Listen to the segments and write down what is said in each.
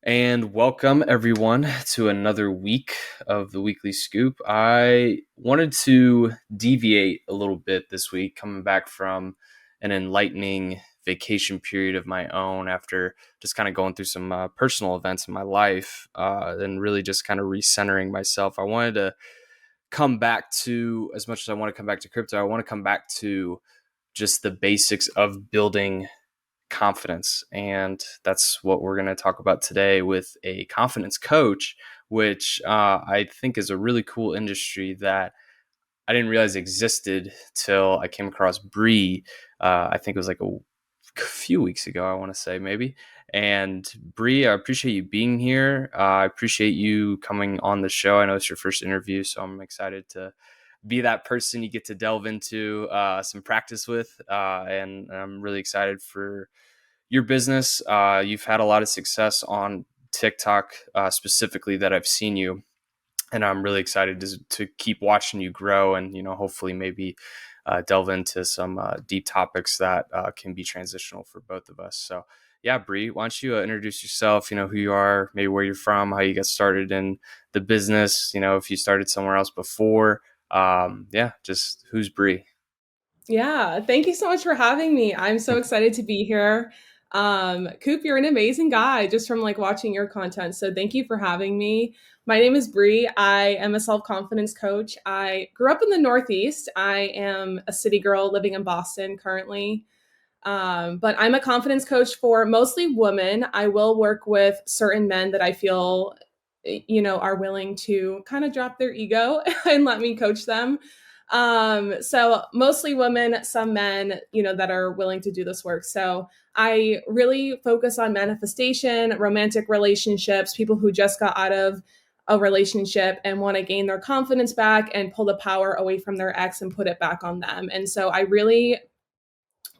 And welcome everyone to another week of the Weekly Scoop. I wanted to deviate a little bit this week, coming back from an enlightening vacation period of my own after just kind of going through some personal events in my life and really just kind of recentering myself. I wanted to come back to, as much as I want to come back to crypto, I want to come back to just the basics of building confidence. And that's what we're going to talk about today with a confidence coach, which I think is a really cool industry that I didn't realize existed till I came across Bree. I think it was like a few weeks ago, I want to say maybe. And Bree, I appreciate you being here. I appreciate you coming on the show. I know it's your first interview, so I'm excited to be that person you get to delve into some practice with. And I'm really excited for your business. You've had a lot of success on TikTok specifically that I've seen you. And I'm really excited to keep watching you grow and, hopefully maybe delve into some deep topics that can be transitional for both of us. So yeah, Bree, why don't you introduce yourself, who you are, maybe where you're from, how you got started in the business, if you started somewhere else before. Just who's Bree? Yeah, thank you so much for having me. I'm so excited to be here. Coop, you're an amazing guy just from watching your content. So thank you for having me. My name is Bree. I am a self-confidence coach. I grew up in the Northeast. I am a city girl living in Boston currently. But I'm a confidence coach for mostly women. I will work with certain men that I feel, are willing to kind of drop their ego and let me coach them. So mostly women, some men, that are willing to do this work. So I really focus on manifestation, romantic relationships, people who just got out of a relationship and want to gain their confidence back and pull the power away from their ex and put it back on them. And so I really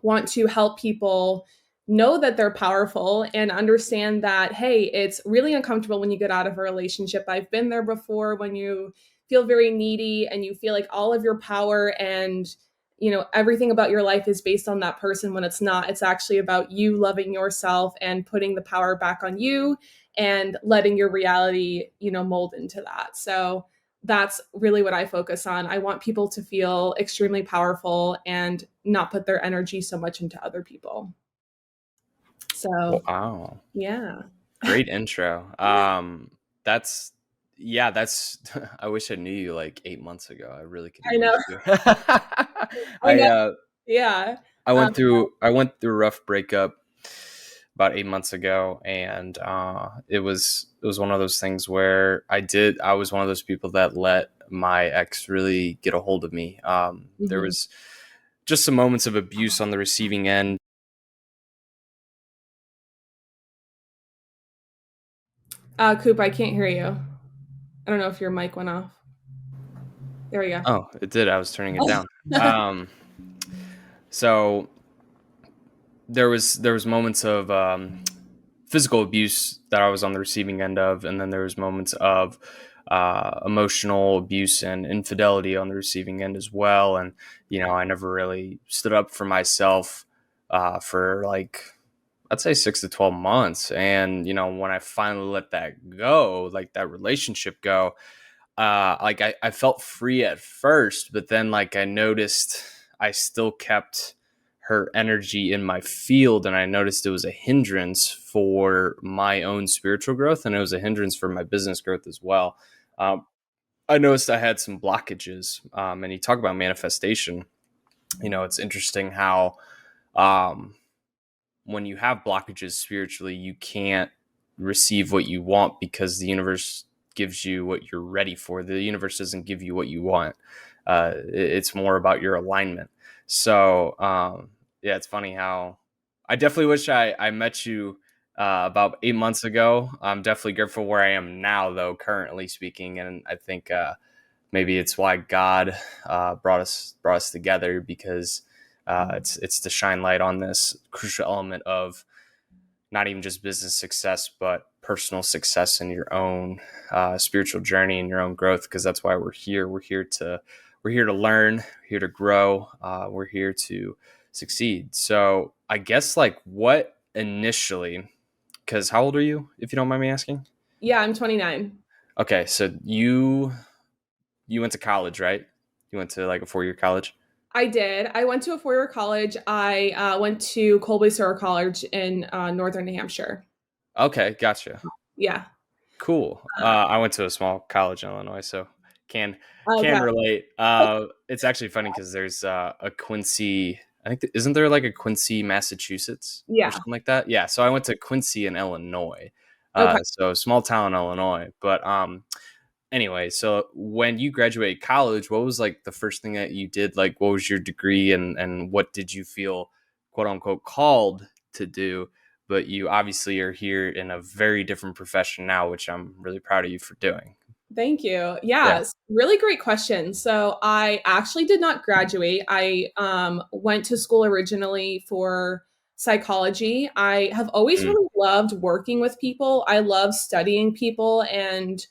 want to help people know that they're powerful and understand that, hey, it's really uncomfortable when you get out of a relationship. I've been there before, when you feel very needy and you feel like all of your power and everything about your life is based on that person, when it's not. It's actually about you loving yourself and putting the power back on you and letting your reality mold into that. So that's really what I focus on. I want people to feel extremely powerful and not put their energy so much into other people. So, Wow. yeah. Great intro. That's yeah, that's I wish I knew you like 8 months ago. I really could I know. use you. I I know. Yeah. Um, I went through a rough breakup about 8 months ago, and it was one of those things where I was one of those people that let my ex really get a hold of me. There mhm. was just some moments of abuse on the receiving end. Coop, I can't hear you. I don't know if your mic went off. There we go. Oh, it did. I was turning it down. Um, so there was moments of physical abuse that I was on the receiving end of, and then there was moments of emotional abuse and infidelity on the receiving end as well. And I never really stood up for myself for like, I'd say 6 to 12 months. And when I finally let that go, like that relationship go, I felt free at first, but then like I noticed I still kept her energy in my field, and I noticed it was a hindrance for my own spiritual growth, and it was a hindrance for my business growth as well. um, I noticed I had some blockages, and you talk about manifestation. It's interesting how um, when you have blockages spiritually, you can't receive what you want because the universe gives you what you're ready for. The universe doesn't give you what you want. It's more about your alignment. So, yeah, it's funny how I definitely wish I met you about 8 months ago. I'm definitely grateful where I am now, though, currently speaking. And I think maybe it's why God brought us together, because it's to shine light on this crucial element of not even just business success, but personal success in your own spiritual journey and your own growth. Because that's why we're here. We're here to learn, we're here to grow, we're here to succeed. So I guess like what initially because how old are you, if you don't mind me asking? Yeah, I'm 29. Okay, so you went to college, right? You went to like a 4 year college. I did. I went to a four-year college. I went to Colby-Sura College in northern New Hampshire. Okay, gotcha. Yeah. Cool. I went to a small college in Illinois, so can Okay. can relate. It's actually funny because there's a Quincy. I think isn't there like a Quincy, Massachusetts, or Yeah. something like that? Yeah. So I went to Quincy in Illinois. Okay. So small town Illinois. But anyway, so when you graduated college, what was like the first thing that you did? Like, what was your degree, and what did you feel, quote unquote, called to do? But you obviously are here in a very different profession now, which I'm really proud of you for doing. Thank you. Yeah. Yes, really great question. So I actually did not graduate. I went to school originally for psychology. I have always Mm, really loved working with people. I love studying people and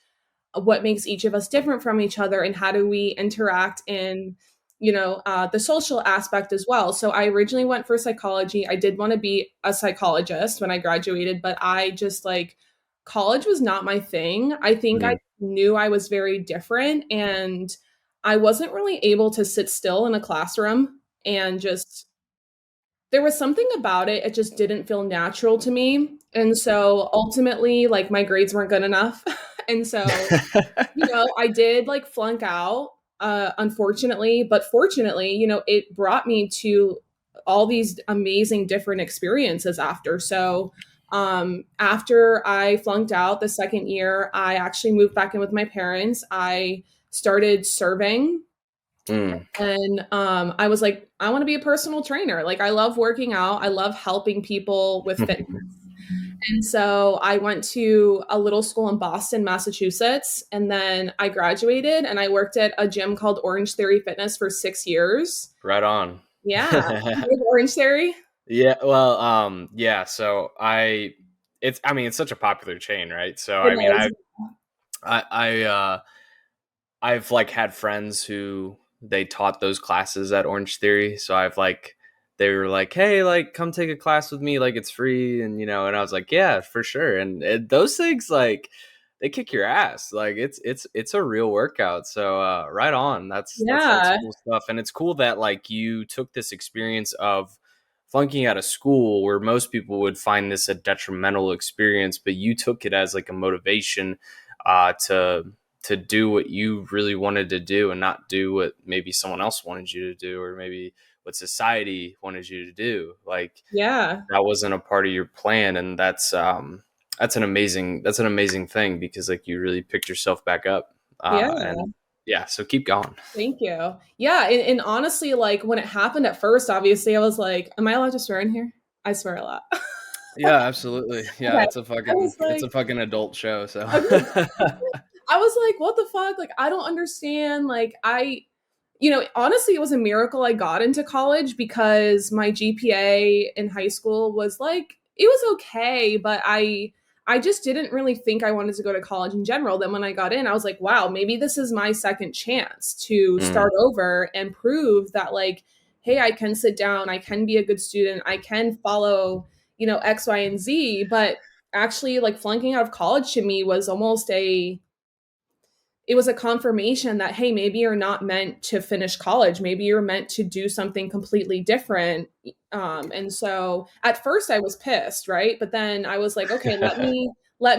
what makes each of us different from each other and how do we interact in the social aspect as well. So I originally went for psychology. I did want to be a psychologist when I graduated, but I just like college was not my thing. I think I mm, knew I was very different, and I wasn't really able to sit still in a classroom and just there was something about it, it just didn't feel natural to me. And so ultimately, like my grades weren't good enough. And so I did like flunk out, unfortunately, but fortunately, it brought me to all these amazing different experiences after. So, after I flunked out the second year, I actually moved back in with my parents. I started serving, mm, and I was like, I want to be a personal trainer. Like, I love working out, I love helping people with fitness. And so I went to a little school in Boston, Massachusetts, and then I graduated and I worked at a gym called Orange Theory Fitness for 6 years. right on. Yeah. With Orange Theory? Yeah, well, yeah, so I mean, it's such a popular chain, right? So It I mean, is. I've like had friends who they taught those classes at Orange Theory. So I've like they were like, "Hey, like come take a class with me, like it's free." And and I was like, "Yeah, for sure." And those things like they kick your ass. Like it's a real workout. So right on. That's Yeah. cool stuff. And it's cool that like you took this experience of flunking out of school where most people would find this a detrimental experience, but you took it as like a motivation to do what you really wanted to do and not do what maybe someone else wanted you to do, or maybe what society wanted you to do. Like Yeah. that wasn't a part of your plan, and that's an amazing thing because like you really picked yourself back up. Yeah. And yeah, so keep going. Thank you. Yeah. And honestly, like when it happened at first, obviously, I was like, am I allowed to swear in here? I swear a lot. Yeah, absolutely. Yeah, Okay. I was it's like, a fucking adult show. So okay. I was like, what the fuck? Like, I don't understand. Like, honestly, it was a miracle I got into college because my GPA in high school was like, it was okay, but I just didn't really think I wanted to go to college in general. Then when I got in, I was like, wow, maybe this is my second chance to Mm, start over and prove that like, hey, I can sit down, I can be a good student, I can follow, X, Y, and Z. But actually like flunking out of college to me was almost it was a confirmation that hey, maybe you're not meant to finish college, maybe you're meant to do something completely different. And so at first I was pissed, right? But then I was like, okay, let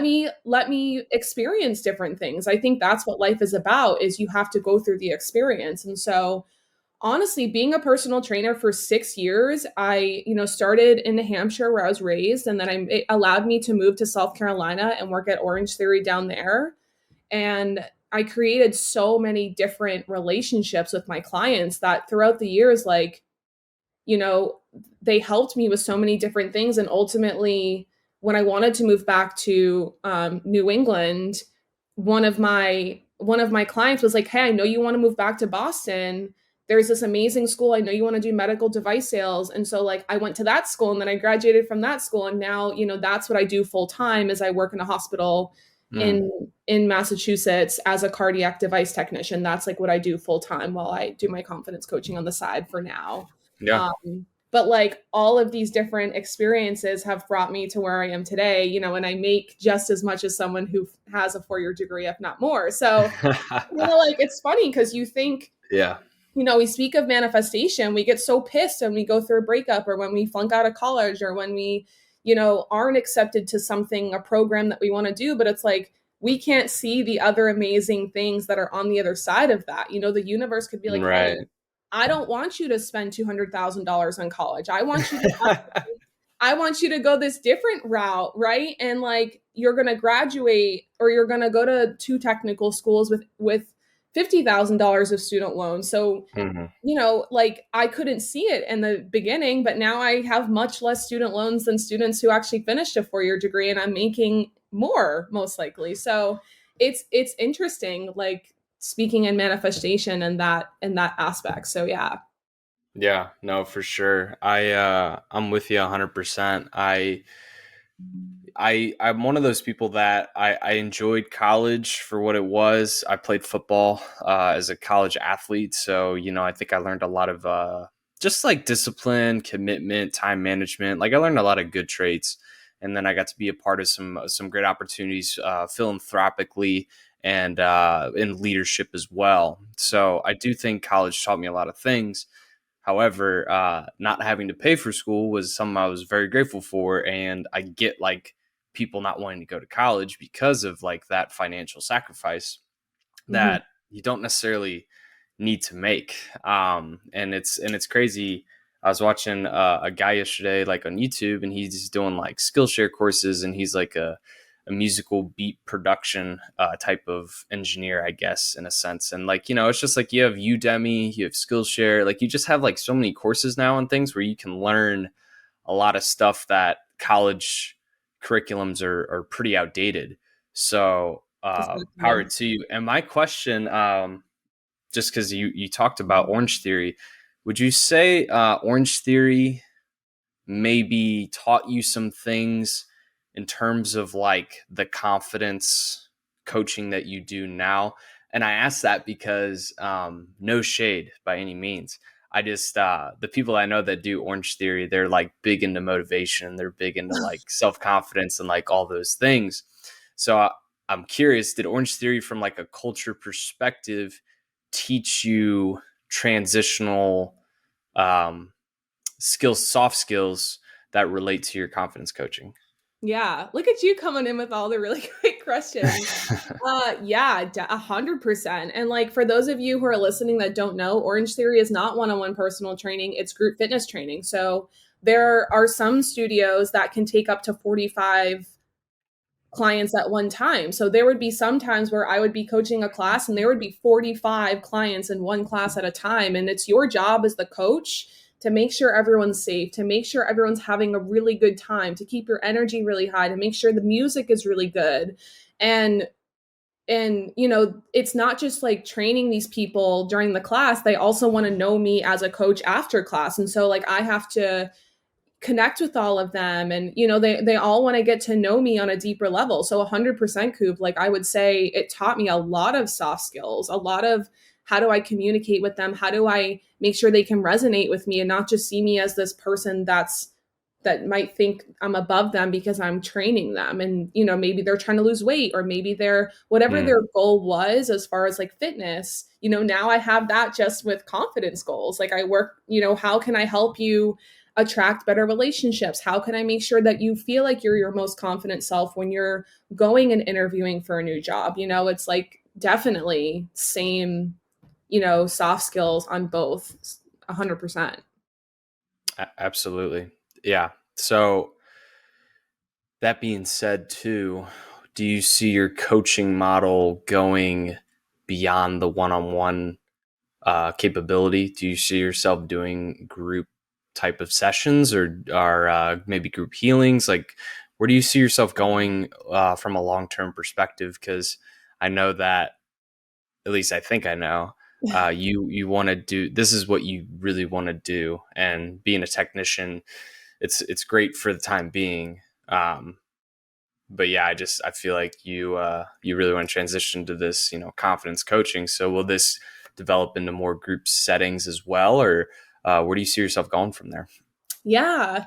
me experience different things. I think that's what life is about, is you have to go through the experience. And so honestly, being a personal trainer for 6 years, I started in New Hampshire where I was raised, and then it allowed me to move to South Carolina and work at Orange Theory down there. And I created so many different relationships with my clients that throughout the years, like, you know, they helped me with so many different things. And ultimately, when I wanted to move back to New England, one of my clients was like, "Hey, I know you want to move back to Boston. There's this amazing school. I know you want to do medical device sales." And so, like, I went to that school, and then I graduated from that school, and now, that's what I do full time. Is I work in a hospital mm, in Massachusetts as a cardiac device technician. That's like what I do full time while I do my confidence coaching on the side for now. yeah. but like all of these different experiences have brought me to where I am today, and I make just as much as someone who has a 4-year degree, if not more. So, like it's funny because you think, Yeah. we speak of manifestation, we get so pissed when we go through a breakup or when we flunk out of college or when we, aren't accepted to something, a program that we want to do. But it's like, we can't see the other amazing things that are on the other side of that. The universe could be like, hey, Right. I don't want you to spend $200,000 on college. I want you to go this different route, right? And like you're going to graduate or you're going to go to two technical schools with $50,000 of student loans. So, Mhm. like I couldn't see it in the beginning, but now I have much less student loans than students who actually finished a 4-year degree, and I'm making more most likely. So, it's interesting, like speaking in manifestation and that aspect. So, yeah. Yeah, no, for sure. I'm with you 100%. I'm one of those people that I enjoyed college for what it was. I played football as a college athlete, so I think I learned a lot of just like discipline, commitment, time management. Like I learned a lot of good traits, and then I got to be a part of some great opportunities philanthropically and in leadership as well. So I do think college taught me a lot of things. However, not having to pay for school was something I was very grateful for, and I get like people not wanting to go to college because of like that financial sacrifice Mhm. that you don't necessarily need to make. And it's crazy. I was watching a guy yesterday, like on YouTube, and he's doing like Skillshare courses, and he's like a musical beat production type of engineer, I guess, in a sense. And like, it's just like you have Udemy, you have Skillshare, like you just have like so many courses now and things where you can learn a lot of stuff that college curriculums are pretty outdated. So power Exactly. to you. And my question, just because you talked about Orange Theory, would you say Orange Theory maybe taught you some things in terms of like the confidence coaching that you do now? And I ask that because no shade by any means. I just the people I know that do Orange Theory, they're like big into motivation, they're big into like self-confidence and like all those things. So I'm curious, did Orange Theory from like a culture perspective teach you transitional um, skills, soft skills that relate to your confidence coaching? Yeah, look at you coming in with all the really great questions. Yeah, 100%. And like for those of you who are listening that don't know, Orange Theory is not one-on-one personal training; it's group fitness training. So there are some studios that can take up to 45 clients at one time. So there would be some times where I would be coaching a class and there would be 45 clients in one class at a time. And it's your job as the coach to make sure everyone's safe, to make sure everyone's having a really good time, to keep your energy really high, to make sure the music is really good. And it's not just like training these people during the class, they also want to know me as a coach after class. And so like I have to connect with all of them, and they all want to get to know me on a deeper level. So 100% Coop, like I would say it taught me a lot of soft skills, a lot of how do I communicate with them, how do I make sure they can resonate with me and not just see me as this person that might think I'm above them because I'm training them. And maybe they're trying to lose weight, or maybe they're whatever Mm, their goal was as far as like fitness. Now I have that just with confidence goals. Like I work, how can I help you attract better relationships? How can I make sure that you feel like you're your most confident self when you're going and interviewing for a new job? It's like definitely same, soft skills on both 100%. absolutely. Yeah. So that being said, too, do you see your coaching model going beyond the one-on-one capability? Do you see yourself doing group type of sessions or maybe group healings? Like, where do you see yourself going from a long-term perspective? Because I know that, at least I think I know, you want to do this is what you really want to do, and being a technician, it's great for the time being. But yeah, I feel like you really want to transition to this, confidence coaching. So will this develop into more group settings as well, or where do you see yourself going from there? Yeah.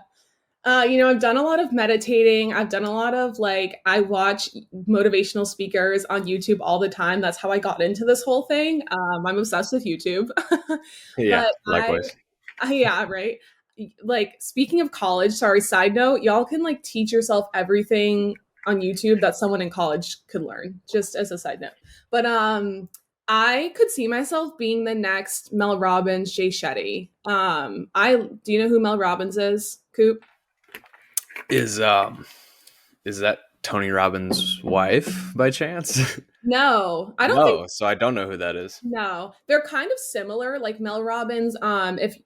I've done a lot of meditating. I've done a lot of like, I watch motivational speakers on YouTube all the time. That's how I got into this whole thing. I'm obsessed with YouTube. Yeah, But likewise. yeah, right. Like, speaking of college, sorry, side note, y'all can like teach yourself everything on YouTube that someone in college could learn, just as a side note. But I could see myself being the next Mel Robbins, Jay Shetty. I do you know who Mel Robbins is, Coop? Is is that Tony Robbins' wife by chance? No, I don't think No, so I don't know who that is. no. They're kind of similar, like Mel Robbins.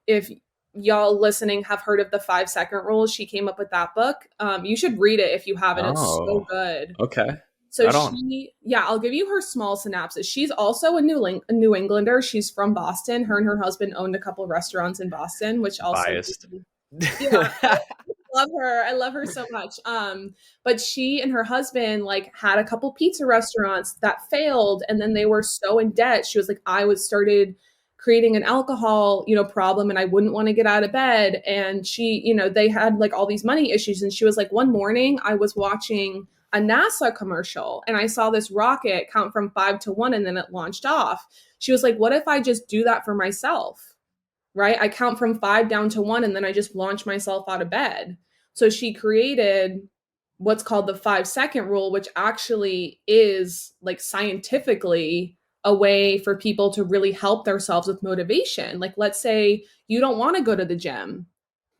If y'all listening have heard of the 5 second rule, she came up with that book. You should read it if you haven't. It's so Oh, good. okay. So Right on. yeah, I'll give you her small synopsis. She's also a New Englander. She's from Boston. Her and her husband owned a couple restaurants in Boston, which also, Biased. yeah, love her. I love her so much. But she and her husband like had a couple pizza restaurants that failed, and then they were so in debt. She was like, I was started creating an alcohol, problem, and I wouldn't want to get out of bed. And she, they had like all these money issues. And she was like, one morning I was watching a NASA commercial and I saw this rocket count from 5 to 1 and then it launched off. She was like, what if I just do that for myself? Right? I count from 5 down to 1 and then I just launch myself out of bed. So she created what's called the 5 second rule, which actually is like scientifically a way for people to really help themselves with motivation. Like, let's say you don't want to go to the gym,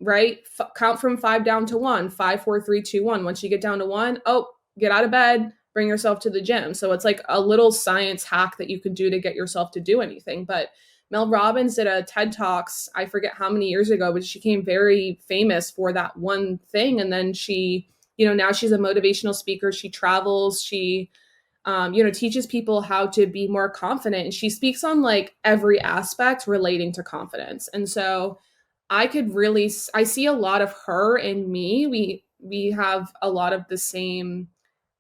right? Count from 5 down to 1, 5, 4, 3, 2, 1. Once you get down to 1, oh, get out of bed, bring yourself to the gym. So it's like a little science hack that you can do to get yourself to do anything. But Mel Robbins did a TED Talks, I forget how many years ago, but she became very famous for that one thing. And then she, now she's a motivational speaker. She travels, she, teaches people how to be more confident. And she speaks on like every aspect relating to confidence. And so I see a lot of her and me. We have a lot of the same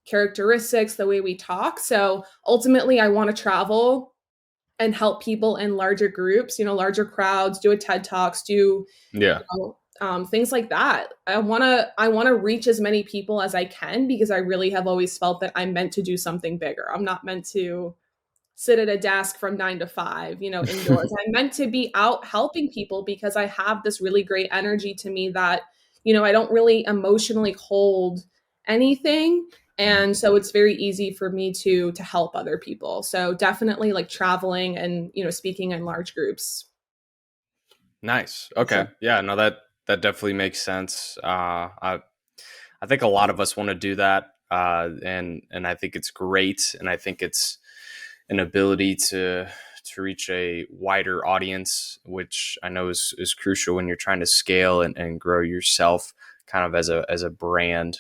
characteristics, the way we talk. So ultimately, I want to travel and help people in larger groups, larger crowds, do a TED Talks, do Yeah. things like that. I want to reach as many people as I can because I really have always felt that I'm meant to do something bigger. I'm not meant to sit at a desk from 9 to 5, indoors. I'm meant to be out helping people because I have this really great energy to me that, I don't really emotionally hold anything. And so it's very easy for me to help other people. So definitely like traveling and, speaking in large groups. Nice. So Okay. Yeah. No, that definitely makes sense. I think a lot of us want to do that, and I think it's great, and I think it's an ability to reach a wider audience, which I know is crucial when you're trying to scale and grow yourself, kind of as a brand.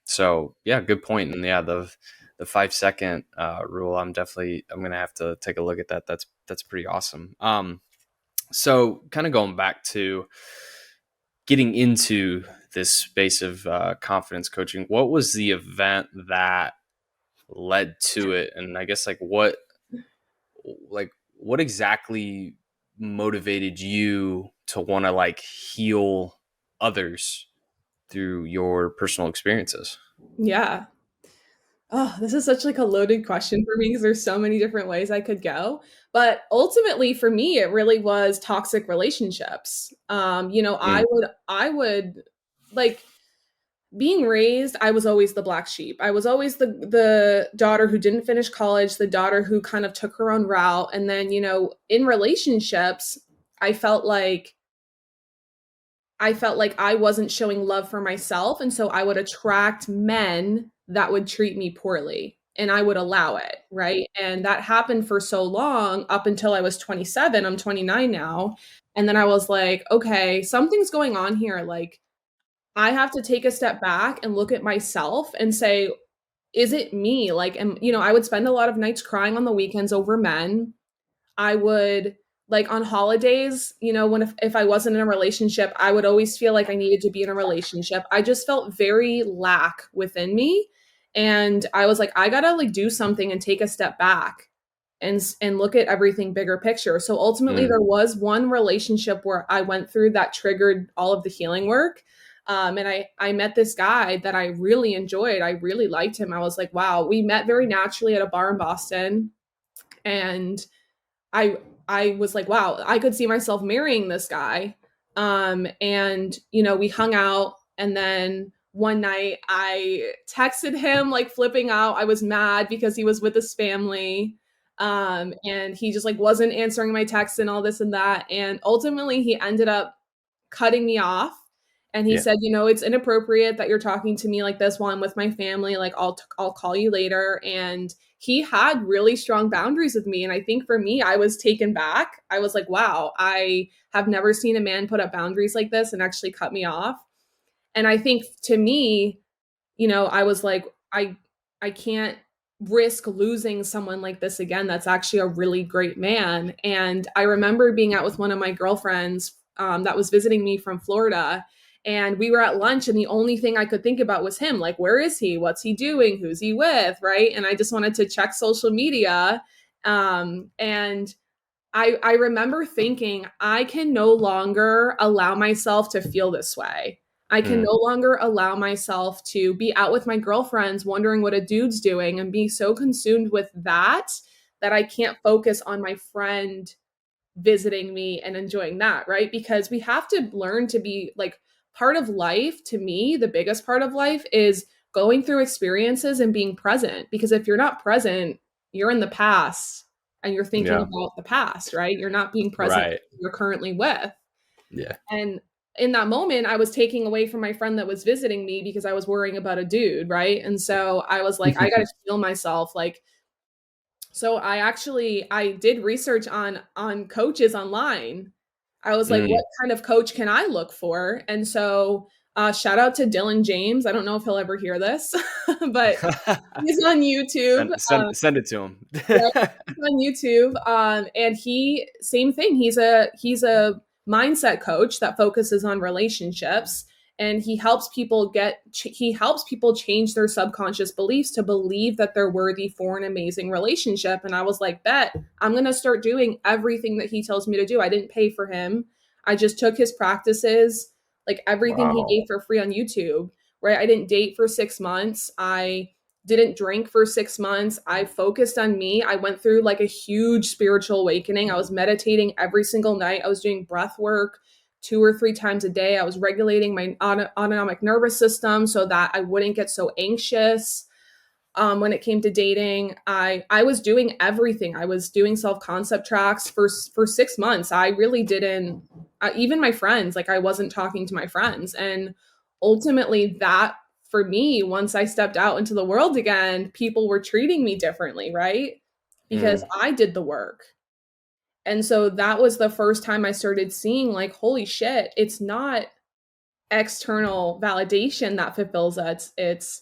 So yeah, good point. And yeah, the 5 second rule. I'm gonna have to take a look at that. That's pretty awesome. So kind of going back to getting into this space of confidence coaching, what was the event that led to it? And I guess like what exactly motivated you to want to like heal others through your personal experiences? yeah. Oh, this is such like a loaded question for me because there's so many different ways I could go. But ultimately for me, it really was toxic relationships. Mm, I would like being raised, I was always the black sheep. I was always the daughter who didn't finish college, the daughter who kind of took her own route. And then, in relationships, I felt like I felt like I wasn't showing love for myself. And so I would attract men that would treat me poorly and I would allow it. Right. And that happened for so long up until I was 27. I'm 29 now. And then I was like, okay, something's going on here. Like, I have to take a step back and look at myself and say, is it me? Like, I would spend a lot of nights crying on the weekends over men. I would like on holidays, when if I wasn't in a relationship, I would always feel like I needed to be in a relationship. I just felt very lack within me. And I was like, I gotta like do something and take a step back. and look at everything bigger picture. So ultimately, Mm. there was one relationship where I went through that triggered all of the healing work. And I met this guy that I really enjoyed. I really liked him. I was like, wow, we met very naturally at a bar in Boston. And I I was like, wow, I could see myself marrying this guy. And we hung out, and then one night I texted him like flipping out. I was mad because he was with his family. And he just like wasn't answering my texts and all this and that. And ultimately he ended up cutting me off, and he Yeah. said, it's inappropriate that you're talking to me like this while I'm with my family. Like I'll call you later. And he had really strong boundaries with me, and I think for me I was taken back. I was like, wow, I have never seen a man put up boundaries like this and actually cut me off. And I think to me, I was like, I can't risk losing someone like this again. That's actually a really great man. And I remember being out with one of my girlfriends that was visiting me from Florida. And we were at lunch, and the only thing I could think about was him. Like, where is he? What's he doing? Who's he with? Right. And I just wanted to check social media. And I remember thinking, I can no longer allow myself to feel this way. I can Mm. no longer allow myself to be out with my girlfriends wondering what a dude's doing and be so consumed with that that I can't focus on my friend visiting me and enjoying that, right? Because we have to learn to be like, part of life, to me, the biggest part of life is going through experiences and being present. Because if you're not present, you're in the past and you're thinking Yeah. about the past, right? You're not being present Right. you're currently with. Yeah. And in that moment, I was taking away from my friend that was visiting me because I was worrying about a dude, right? And so I was like, I got to feel myself. Like, so I did research on coaches online. I was like, Mm. what kind of coach can I look for? And so shout out to Dylan James. I don't know if he'll ever hear this, but he's on YouTube. Send it to him. Right, he's on YouTube. And he same thing. He's a mindset coach that focuses on relationships, and he helps people change their subconscious beliefs to believe that they're worthy for an amazing relationship. And I was like, bet I'm gonna start doing everything that he tells me to do. I didn't pay for him. I just took his practices, like everything he Wow. gave for free on YouTube. Right. I didn't date for 6 months. I didn't drink for 6 months. I focused on me. I went through like a huge spiritual awakening. I was meditating every single night. I was doing breath work 2 or 3 times a day. I was regulating my autonomic nervous system so that I wouldn't get so anxious. When it came to dating, I was doing everything. I was doing self concept tracks for 6 months. I really didn't. Even my friends, like I wasn't talking to my friends, and ultimately that for me, once I stepped out into the world again, people were treating me differently, right? Because Mm. I did the work. And so that was the first time I started seeing like, holy shit, it's not external validation that fulfills us. It's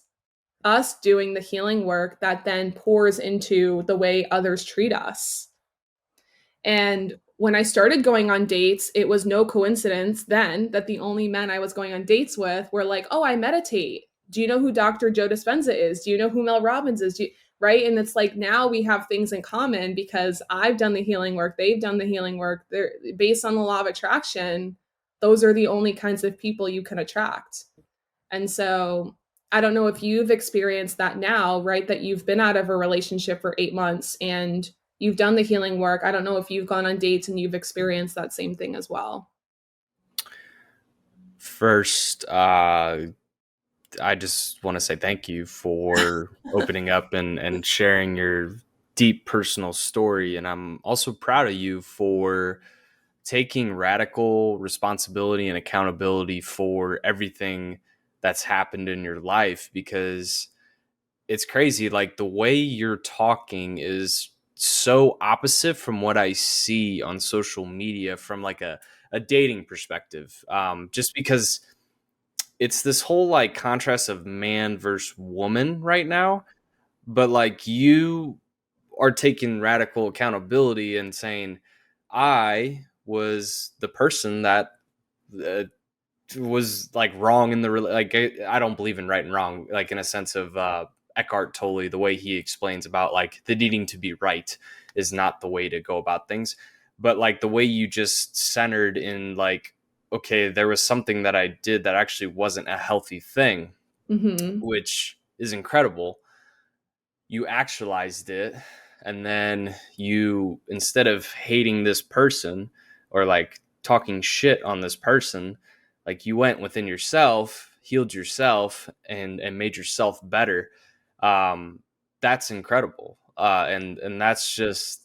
us doing the healing work that then pours into the way others treat us. And when I started going on dates, it was no coincidence then that the only men I was going on dates with were like, oh, I meditate. Do you know who Dr. Joe Dispenza is? Do you know who Mel Robbins is? Right. And it's like now we have things in common because I've done the healing work. They've done the healing work. They're based on the law of attraction. Those are the only kinds of people you can attract. And so I don't know if you've experienced that now, right? That you've been out of a relationship for 8 months and you've done the healing work. I don't know if you've gone on dates and you've experienced that same thing as well. First, I just want to say thank you for opening up and sharing your deep personal story. And I'm also proud of you for taking radical responsibility and accountability for everything that's happened in your life, because it's crazy. Like the way you're talking is so opposite from what I see on social media from like a dating perspective. Just because it's this whole like contrast of man versus woman right now, but like you are taking radical accountability and saying, I was the person that uh, was like wrong in the like I don't believe in right and wrong, like in a sense of Eckhart Tolle, the way he explains about like the needing to be right. is not the way to go about things. But like the way you just centered in like, okay, there was something that I did that actually wasn't a healthy thing, Mhm. which is incredible. You actualized it, and then you, instead of hating this person or like talking shit on this person, like you went within yourself, healed yourself, and made yourself better. um that's incredible. And that's just,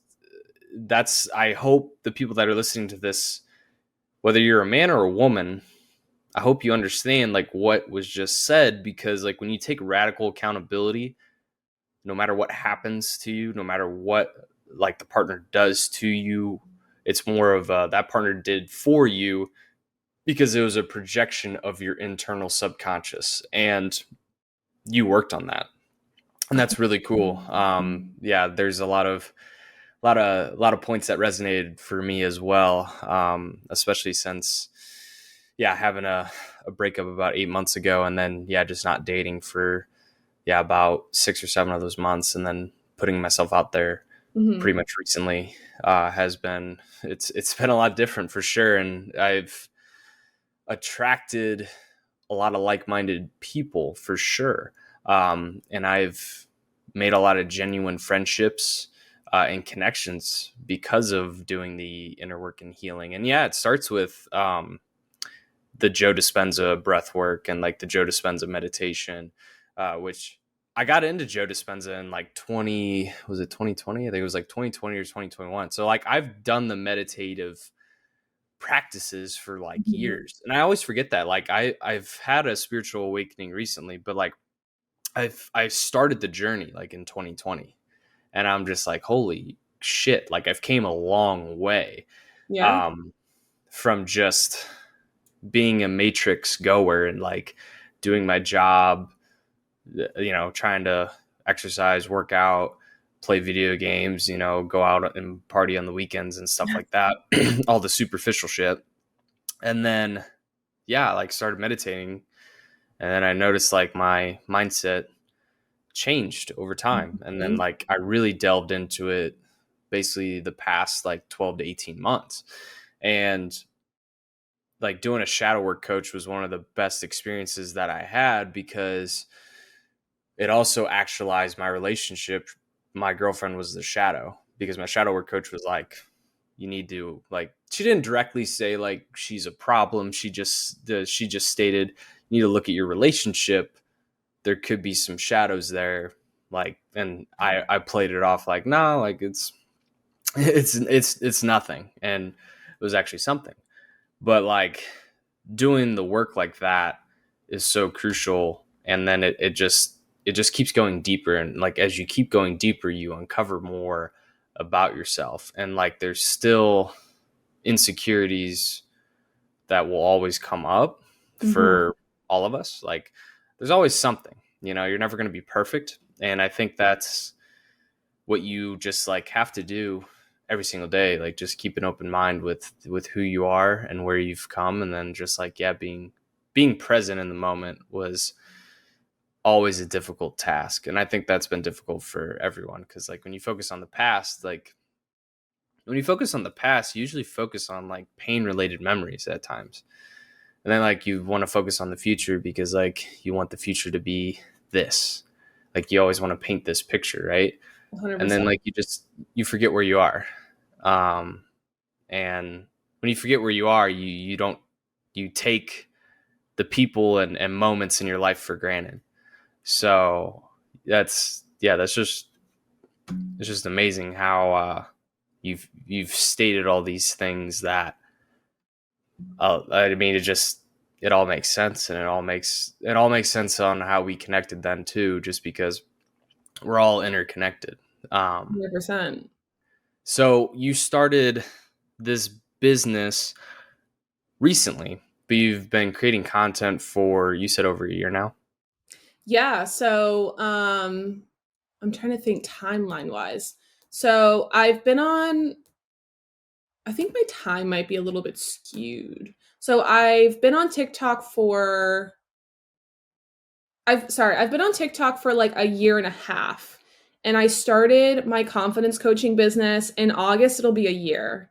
that's, I hope the people that are listening to this, whether you're a man or a woman, I hope you understand like what was just said, because like when you take radical accountability, no matter what happens to you, no matter what like the partner does to you, it's more of that partner did for you because it was a projection of your internal subconscious, and you worked on that, and that's really cool. Yeah, there's a lot of points that resonated for me as well, especially since, yeah, having a breakup about 8 months ago, and then yeah, just not dating for, yeah, about 6 or 7 of those months, and then putting myself out there Mhm. pretty much recently, has been, it's been a lot different for sure, and I've attracted a lot of like-minded people for sure, and I've made a lot of genuine friendships and connections because of doing the inner work and healing. And yeah, it starts with the Joe Dispenza breath work and like the Joe Dispenza meditation, which I got into Joe Dispenza in like 20, was it 2020? I think it was like 2020 or 2021. So like I've done the meditative practices for like Mhm. years. And I always forget that. Like I've had a spiritual awakening recently, but like I started the journey like in 2020. And I'm just like, holy shit, like I've came a long way. Yeah. Um from just being a matrix goer and like doing my job, trying to exercise, work out, play video games, go out and party on the weekends and stuff like that, all the superficial shit. And then, yeah, like started meditating. And then I noticed like my mindset changed over time. And then Mhm. like I really delved into it basically the past like 12 to 18 months. And like doing a shadow work coach was one of the best experiences that I had, because it also actualized my relationship. My girlfriend was the shadow, because my shadow work coach was like, you need to like, she didn't directly say like she's a problem. She just stated you need to look at your relationship. There could be some shadows there. Like, and I played it off like, no, like it's nothing. And it was actually something. But like doing the work like that is so crucial. And then it just keeps going deeper, and like as you keep going deeper you uncover more about yourself, and like there's still insecurities that will always come up Mhm. for all of us. Like there's always something, you're never going to be perfect, and I think that's what you just like have to do every single day, like just keep an open mind with who you are and where you've come, and then just like, yeah, being present in the moment was always a difficult task. And I think that's been difficult for everyone, because like when you focus on the past, like when you focus on the past you usually focus on like pain related memories at times, and then like you want to focus on the future because like you want the future to be this, like you always want to paint this picture, right? And then 100%. like you forget where you are. um and when you forget where you are, you don't, you take the people and moments in your life for granted. So that's, yeah, that's just, it's just amazing how you've stated all these things that I mean, it all makes sense, and it all makes sense on how we connected then too, just because we're all interconnected. um 100%. so you started this business recently, but you've been creating content for, you said, over a year now. Yeah, so, I'm trying to think timeline-wise. So, I think my time might be a little bit skewed. So, I've been on TikTok for, like, a year and a half, and I started my confidence coaching business in August. It'll be a year.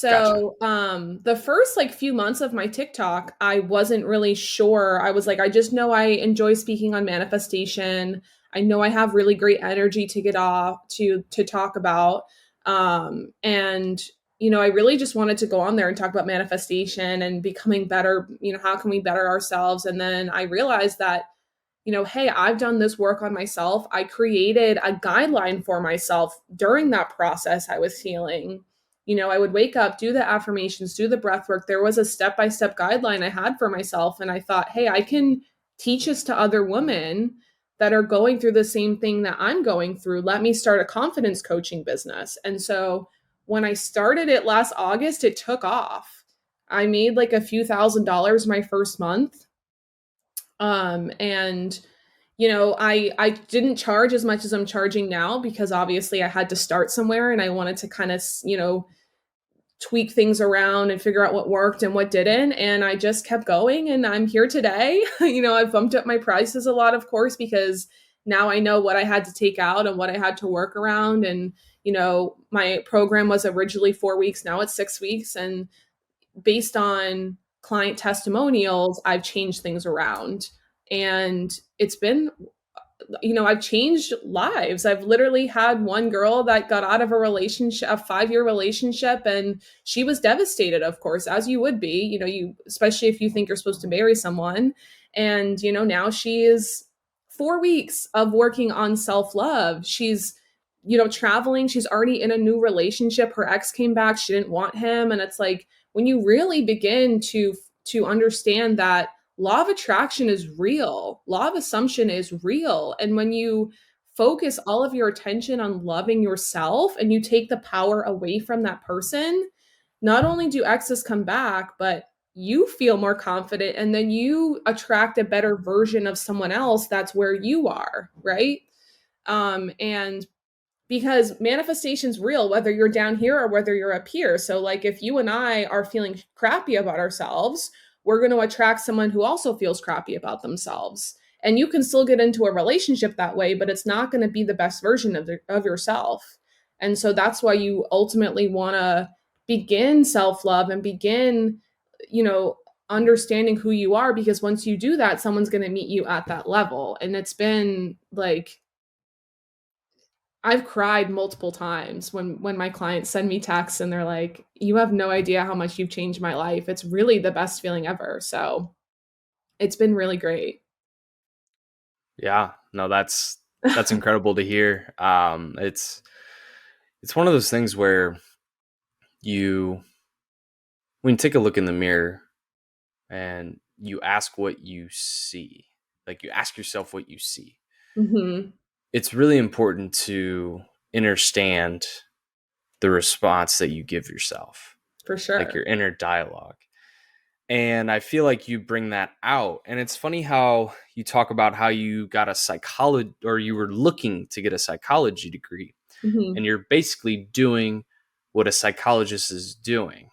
Gotcha. So, the first like few months of my TikTok, I wasn't really sure. I was like, I just know I enjoy speaking on manifestation. I know I have really great energy to get off to talk about. And I really just wanted to go on there and talk about manifestation and becoming better. How can we better ourselves? And then I realized that hey, I've done this work on myself. I created a guideline for myself during that process I was healing. I would wake up, do the affirmations, do the breath work. There was a step by step guideline I had for myself. And I thought, hey, I can teach this to other women that are going through the same thing that I'm going through. Let me start a confidence coaching business. And so when I started it last August, it took off. I made like a few $1,000s my first month, and I didn't charge as much as I'm charging now because obviously I had to start somewhere and I wanted to kind of tweak things around and figure out what worked and what didn't, and I just kept going and I'm here today. I've bumped up my prices a lot, of course, because now I know what I had to take out and what I had to work around. And my program was originally 4 weeks, now it's 6 weeks, and based on client testimonials, I've changed things around. And it's been, I've changed lives. I've literally had one girl that got out of a relationship, a 5-year relationship, and she was devastated, of course, as you would be, especially if you think you're supposed to marry someone. And, now she is 4 weeks of working on self love. She's, traveling. She's already in a new relationship. Her ex came back. She didn't want him. And it's like, when you really begin to understand that law of attraction is real, law of assumption is real, and when you focus all of your attention on loving yourself and you take the power away from that person, not only do exes come back, but you feel more confident, and then you attract a better version of someone else that's where you are, right? And because manifestation's real whether you're down here or whether you're up here. So like if you and I are feeling crappy about ourselves, we're going to attract someone who also feels crappy about themselves. And you can still get into a relationship that way, but it's not going to be the best version of yourself. And so that's why you ultimately want to begin self-love and begin, you know, understanding who you are, because once you do that, someone's going to meet you at that level. And it's been like I've cried multiple times when my clients send me texts and they're like, "You have no idea how much you've changed my life." It's really the best feeling ever. So, it's been really great. Yeah, no, that's incredible to hear. It's one of those things where you when you take a look in the mirror and you ask what you see, like you ask yourself what you see. Mhm. It's really important to understand the response that you give yourself, For like sure. your inner dialogue. And I feel like you bring that out. And it's funny how you talk about how you got a psychology, or you were looking to get a psychology degree, and Mhm. you're basically doing what a psychologist is doing,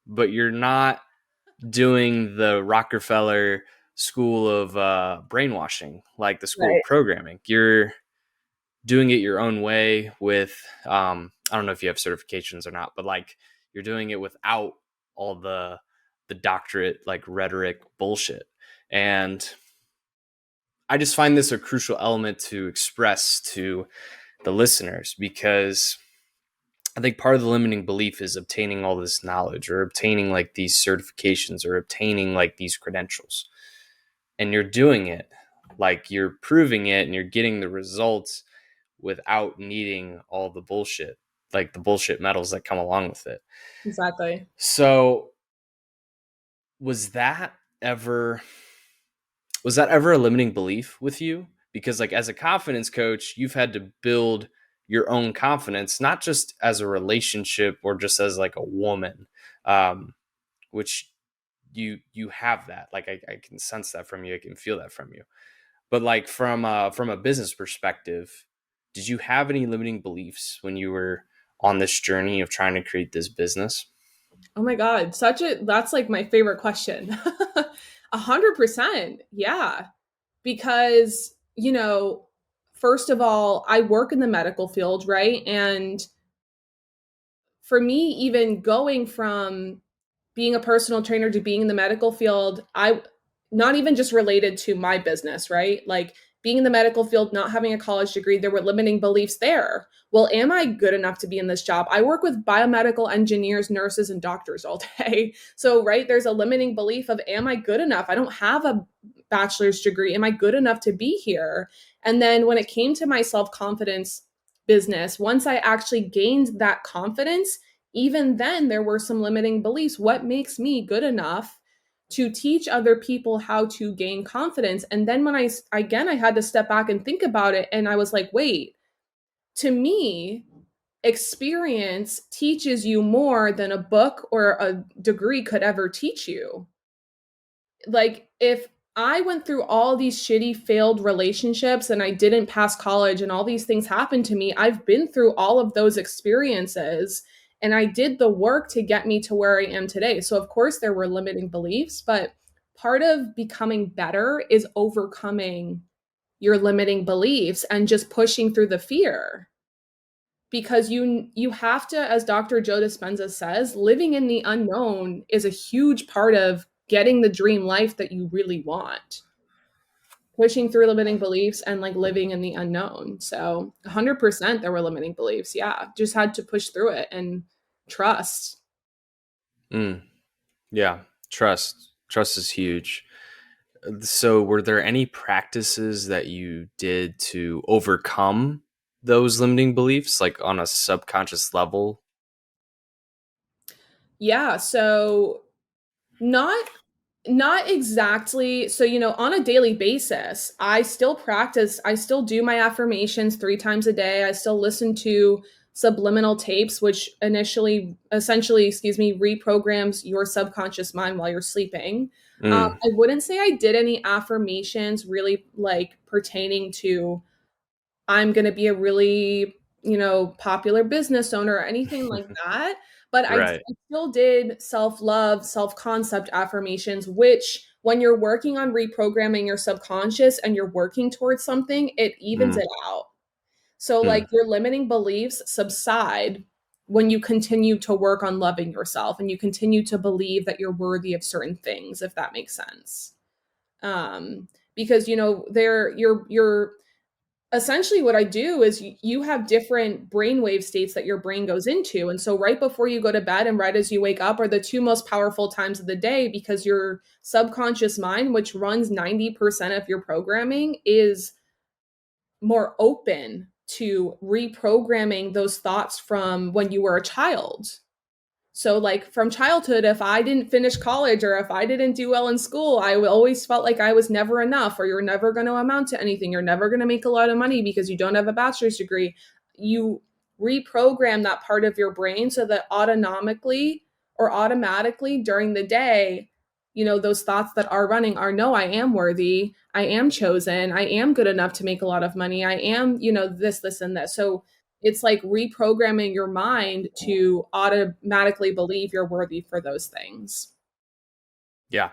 but you're not doing the Rockefeller school of brainwashing, like the school of Right. programming. You're doing it your own way with, I don't know if you have certifications or not, but like you're doing it without all the doctorate like rhetoric bullshit. And I just find this a crucial element to express to the listeners, because I think part of the limiting belief is obtaining all this knowledge or obtaining like these certifications or obtaining like these credentials. And you're doing it, like you're proving it and you're getting the results without needing all the bullshit, like the bullshit medals that come along with it. Exactly. So, was that ever was that ever a limiting belief with you? Because like as a confidence coach, you've had to build your own confidence, not just as a relationship or just as like a woman, um, which you have that. Like I can sense that from you. I can feel that from you. But like from a business perspective, did you have any limiting beliefs when you were on this journey of trying to create this business? Oh my God, that's like my favorite question. 100%. Yeah. Because, first of all, I work in the medical field, right? And for me, even going from being a personal trainer to being in the medical field, I not even just related to my business, right? Like being in the medical field, not having a college degree, there were limiting beliefs there. Well, am I good enough to be in this job? I work with biomedical engineers, nurses, and doctors all day. So, right, there's a limiting belief of, am I good enough? I don't have a bachelor's degree. Am I good enough to be here? And then when it came to my self confidence business, once I actually gained that confidence, even then there were some limiting beliefs. What makes me good enough to teach other people how to gain confidence? And then when I had to step back and think about it, and I was like, wait, to me, experience teaches you more than a book or a degree could ever teach you. Like, if I went through all these shitty failed relationships and I didn't pass college and all these things happened to me, I've been through all of those experiences and I did the work to get me to where I am today. So of course there were limiting beliefs, but part of becoming better is overcoming your limiting beliefs and just pushing through the fear, because you have to, as Dr. Joe Dispenza says, living in the unknown is a huge part of getting the dream life that you really want. Pushing through limiting beliefs and like living in the unknown. So 100% there were limiting beliefs. Yeah, just had to push through it and trust. Mm, yeah. Trust is huge. So, were there any practices that you did to overcome those limiting beliefs, like on a subconscious level? Yeah, so not not exactly. So, on a daily basis, I still practice, I still do my affirmations 3 times a day. I still listen to subliminal tapes, which essentially, excuse me, reprograms your subconscious mind while you're sleeping. Mm, I wouldn't say I did any affirmations really like pertaining to I'm going to be a really, popular business owner or anything like that. But right. I still did self love, self concept affirmations, which when you're working on reprogramming your subconscious and you're working towards something, it evens Mm, it out. So, like, mm, your limiting beliefs subside when you continue to work on loving yourself and you continue to believe that you're worthy of certain things, if that makes sense. Because you're essentially what I do is you have different brainwave states that your brain goes into. And so right before you go to bed and right as you wake up are the two most powerful times of the day, because your subconscious mind, which runs 90% of your programming, is more open to reprogramming those thoughts from when you were a child. So, like from childhood, if I didn't finish college or if I didn't do well in school, I always felt like I was never enough, or you're never going to amount to anything. You're never going to make a lot of money because you don't have a bachelor's degree. You reprogram that part of your brain so that automatically during the day, those thoughts that are running are, no, I am worthy. I am chosen. I am good enough to make a lot of money. I am, this, and this. So, it's like reprogramming your mind to automatically believe you're worthy for those things. yeah,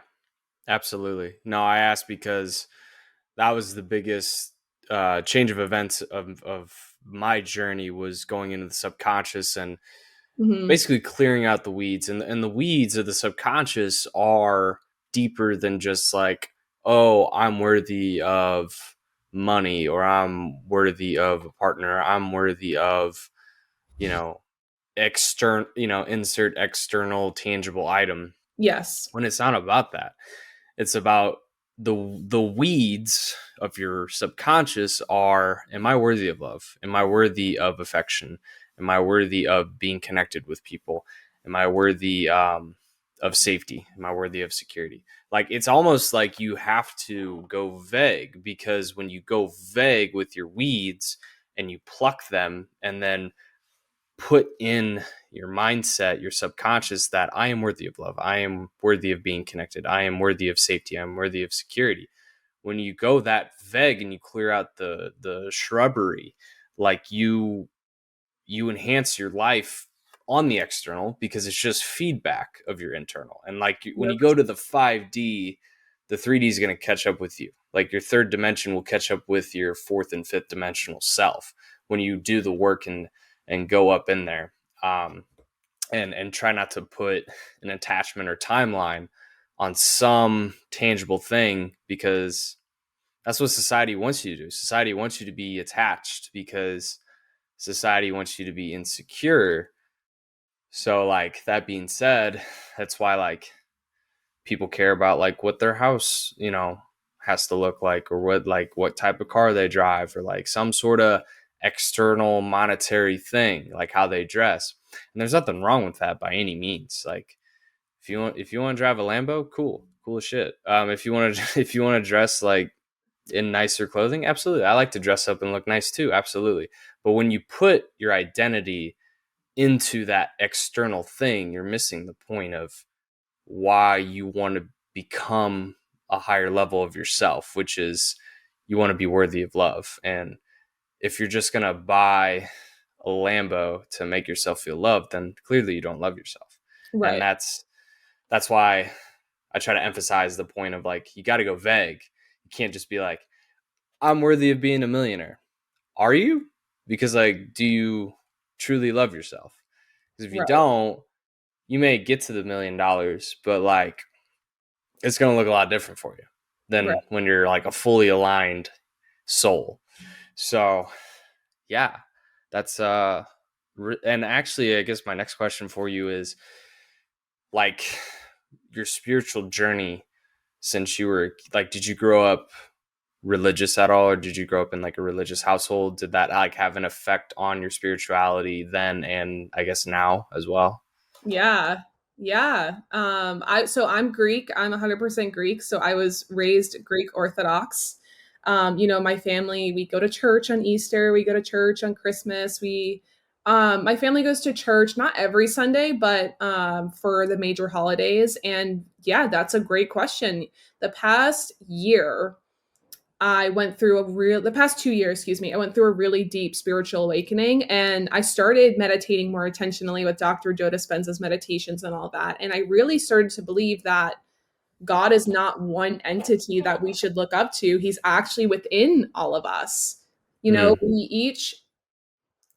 absolutely. No, I asked because that was the biggest change of events of my journey, was going into the subconscious and Hmm. basically clearing out the weeds. And the weeds of the subconscious are deeper than just like, oh, I'm worthy of money, or I'm worthy of a partner, I'm worthy of, you know, insert external tangible item, Yes. when it's not about that. It's about the weeds of your subconscious are: am I worthy of love? Am I worthy of affection? Am I worthy of being connected with people? Am I worthy of safety? Am I worthy of security? Like, it's almost like you have to go vague, because when you go vague with your weeds and you pluck them and then put in your mindset, your subconscious, that I am worthy of love, I am worthy of being connected, I am worthy of safety, I'm worthy of security. When you go that vague and you clear out the shrubbery, like you enhance your life on the external, because it's just feedback of your internal. And like when you go to the 5D the 3D is going to catch up with you. Like your third dimension will catch up with your fourth and fifth dimensional self when you do the work and go up in there. And try not to put an attachment or timeline on some tangible thing, because that's what society wants you to do. Society wants you to be attached because society wants you to be insecure. So like that being said, that's why like people care about like what their house, has to look like, or what type of car they drive, or like some sort of external monetary thing, like how they dress. And there's nothing wrong with that by any means. Like if you want to drive a Lambo, cool as shit. If you want to if you want to dress like in nicer clothing, absolutely. I like to dress up and look nice too, absolutely. But when you put your identity into that external thing, you're missing the point of why you want to become a higher level of yourself, which is you want to be worthy of love. And if you're just going to buy a Lambo to make yourself feel loved, then clearly you don't love yourself. And Right. that's why I try to emphasize the point of like, you got to go vague. You can't just be like, I'm worthy of being a millionaire. Are you? Because like, do you truly love yourself? Because if you Right. don't, you may get to the $1 million, but like, it's going to look a lot different for you Right. than when you're like a fully aligned soul. So yeah, that's and actually, I guess my next question for you is like your spiritual journey since you were like, did you grow up religious at all, or did you grow up in like a religious household? Did that like have an effect on your spirituality then, and I guess now as well? Yeah. Yeah. I'm Greek. I'm 100% Greek, so I was raised Greek Orthodox. My family, we go to church on Easter, we go to church on Christmas. My family goes to church not every Sunday, but for the major holidays. And yeah, that's a great question. The past year, the past 2 years, excuse me, I went through a really deep spiritual awakening, and I started meditating more intentionally with Dr. Joe Dispenza's meditations and all that. And I really started to believe that God is not one entity that we should look up to. He's actually within all of us. Mm,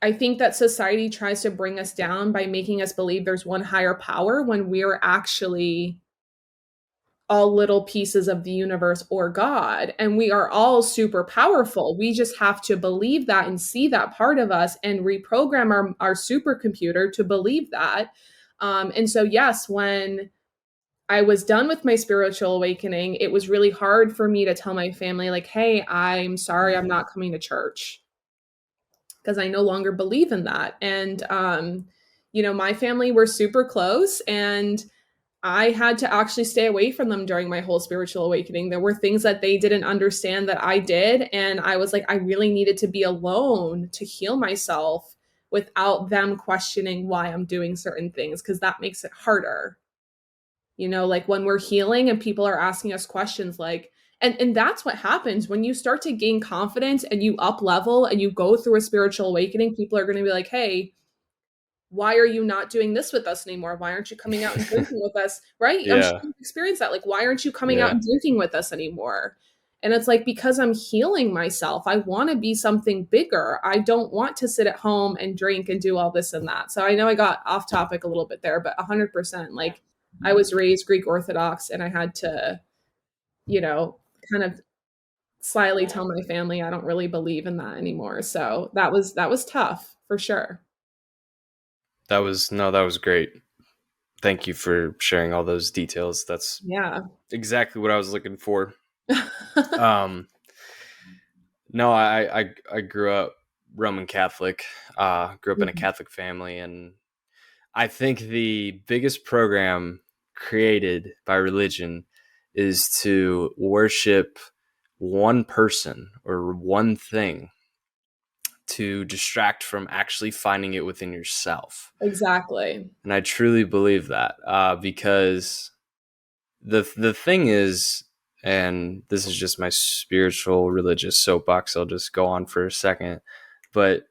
I think that society tries to bring us down by making us believe there's one higher power when we're actually all little pieces of the universe or God. And we are all super powerful. We just have to believe that and see that part of us and reprogram our supercomputer to believe that. And so, yes, when I was done with my spiritual awakening, it was really hard for me to tell my family, like, hey, I'm sorry, I'm not coming to church because I no longer believe in that. And, my family were super close, and I had to actually stay away from them during my whole spiritual awakening. There were things that they didn't understand that I did. And I was like, I really needed to be alone to heal myself without them questioning why I'm doing certain things, because that makes it harder. Like when we're healing and people are asking us questions like, and that's what happens when you start to gain confidence and you up level and you go through a spiritual awakening. People are going to be like, hey, why are you not doing this with us anymore? Why aren't you coming out and drinking with us? Right? I'm sure yeah, you've experienced that. Like, why aren't you coming out yeah, and drinking with us anymore? And it's like, because I'm healing myself. I want to be something bigger. I don't want to sit at home and drink and do all this and that. So I know I got off topic a little bit there, but 100%. Like, I was raised Greek Orthodox, and I had to, you know, kind of slyly tell my family I don't really believe in that anymore. So that was tough for sure. that was great. Thank you for sharing all those details. That's Yeah. exactly what I was looking for. Um, no, I grew up Roman Catholic. Grew up in a Mhm. Catholic family, and I think the biggest program created by religion is to worship one person or one thing to distract from actually finding it within yourself. Exactly. And I truly believe that because the thing is, and this is just my spiritual religious soapbox, I'll just go on for a second. But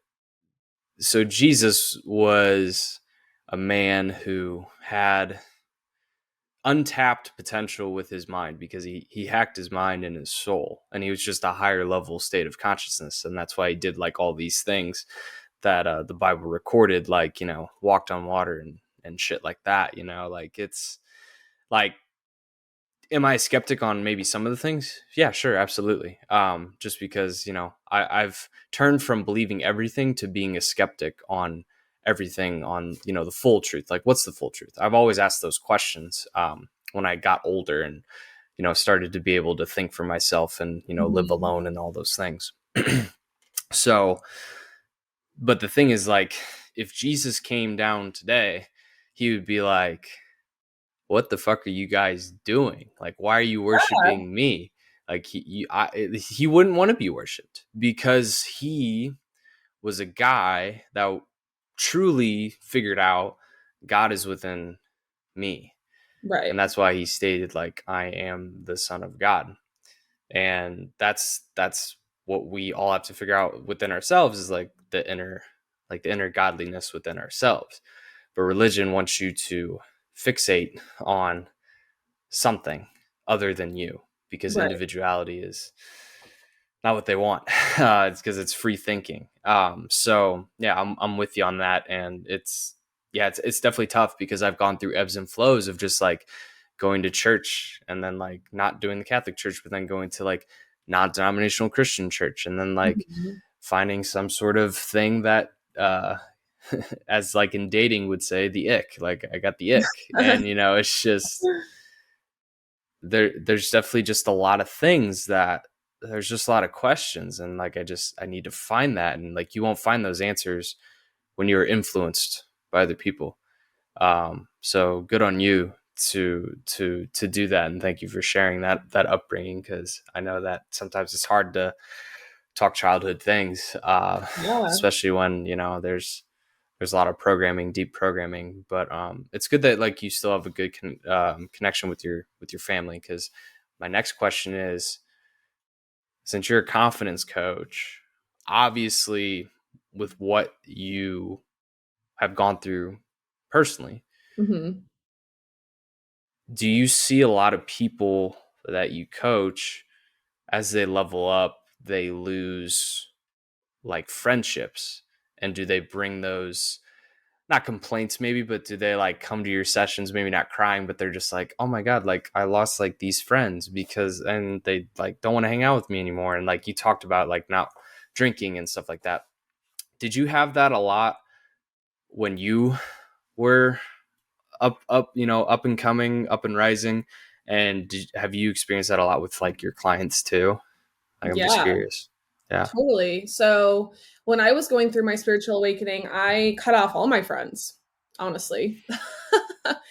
so Jesus was a man who had untapped potential with his mind, because he hacked his mind and his soul, and he was just a higher level state of consciousness, and that's why he did like all these things that the Bible recorded, like, walked on water and shit like that. Like, it's like, am I a skeptic on maybe some of the things? Yeah, sure, absolutely. Just because, I've turned from believing everything to being a skeptic on everything, on, the full truth. Like, what's the full truth? I've always asked those questions when I got older and, started to be able to think for myself and, live Mhm. alone and all those things. So, but the thing is, like, if Jesus came down today, he would be like, what the fuck are you guys doing? Like, why are you worshiping me? Like, he wouldn't want to be worshipped, because he was a guy that truly figured out God is within me. And Right. that's why he stated, like, I am the son of God. And that's what we all have to figure out within ourselves, is like the inner godliness within ourselves. But religion wants you to fixate on something other than you, because Right. individuality is not what they want. It's because it's free thinking. So yeah, I'm with you on that, and it's definitely tough, because I've gone through ebbs and flows of just like going to church and then like not doing the Catholic church, but then going to like non-denominational Christian church, and then like Mhm. finding some sort of thing that as like in dating would say, the ick. Like, I got the ick, and it's just there's definitely just a lot of things that there's just a lot of questions, and like I need to find that, and like you won't find those answers when you're influenced by other people. So good on you to do that, and thank you for sharing that upbringing, because I know that sometimes it's hard to talk childhood things, Yeah. especially when there's a lot of programming, deep programming. But it's good that like you still have a good connection with your family. Because my next question is, since you're a confidence coach, obviously with what you have gone through personally, Mhm. do you see a lot of people that you coach, as they level up, they lose like friendships, and do they bring those, not complaints maybe, but do they like come to your sessions, maybe not crying, but they're just like, oh my god, like I lost like these friends, because, and they like don't want to hang out with me anymore, and like you talked about like not drinking and stuff like that. Did you have that a lot when you were up and coming, up and rising, and have you experienced that a lot with like your clients too? Like, I'm just Yeah, curious. Yeah. totally. So when I was going through my spiritual awakening, I cut off all my friends, honestly.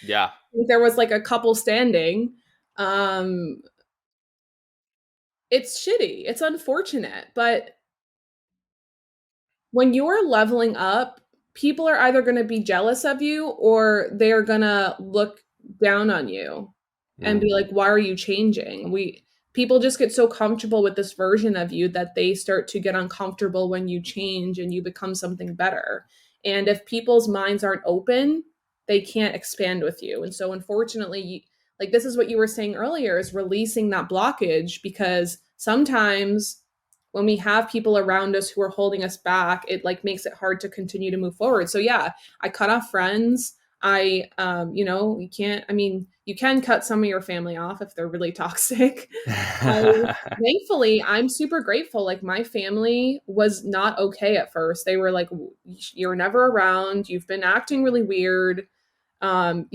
Yeah. There was like a couple standing. Um, it's shitty. It's unfortunate, but when you're leveling up, people are either going to be jealous of you or they're going to look down on you and Mm. be like, why are you changing? People just get so comfortable with this version of you that they start to get uncomfortable when you change and you become something better. And if people's minds aren't open, they can't expand with you. And so unfortunately, like this is what you were saying earlier, is releasing that blockage, because sometimes when we have people around us who are holding us back, it like makes it hard to continue to move forward. So yeah, I cut off friends. You can't, I mean, you can cut some of your family off if they're really toxic. I Thankfully, I'm super grateful. Like my family was not okay at first. They were like, "You're never around. You've been acting really weird." And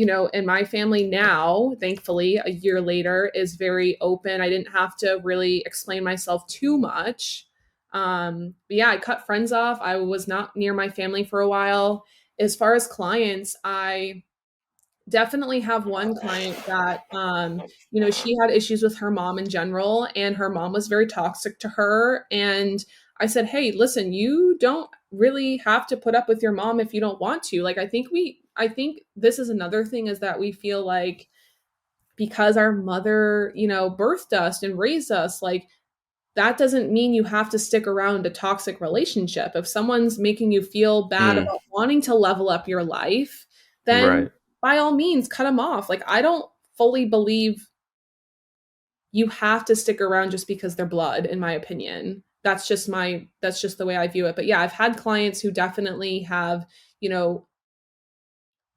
my family now, thankfully, a year later, is very open. I didn't have to really explain myself too much. But yeah, I cut friends off. I was not near my family for a while. As far as clients, I definitely have one client that she had issues with her mom in general, and her mom was very toxic to her. And I said, hey, listen, you don't really have to put up with your mom if you don't want to. Like I think this is another thing, is that we feel like because our mother birthed us and raised us, like that doesn't mean you have to stick around a toxic relationship. If someone's making you feel bad Mm, about wanting to level up your life, then right. by all means cut them off. Like I don't fully believe you have to stick around just because they're blood, in my opinion. That's just the way I view it. But yeah, I've had clients who definitely have, you know,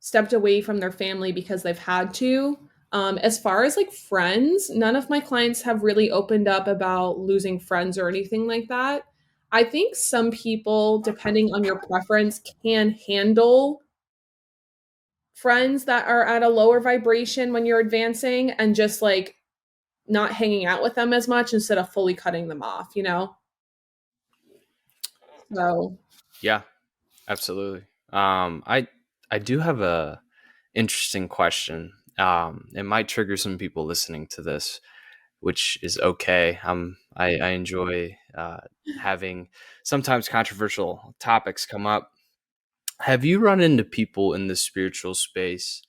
stepped away from their family because they've had to. As far as like friends, none of my clients have really opened up about losing friends or anything like that. I think some people, depending on your preference, can handle friends that are at a lower vibration when you're advancing and just like not hanging out with them as much instead of fully cutting them off, you know? So, Yeah, absolutely. I do have a interesting question. It might trigger some people listening to this, which is okay. I enjoy having sometimes controversial topics come up. Have you run into people in the spiritual space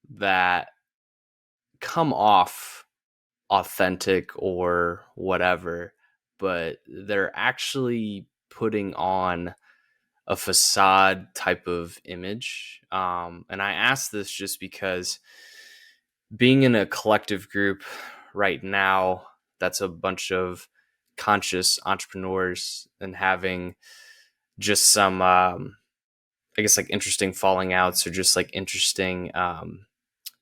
that come off authentic or whatever, but they're actually putting on a facade type of image? And I ask this just because being in a collective group right now, that's a bunch of conscious entrepreneurs and having just some, I guess, like interesting falling outs or just like interesting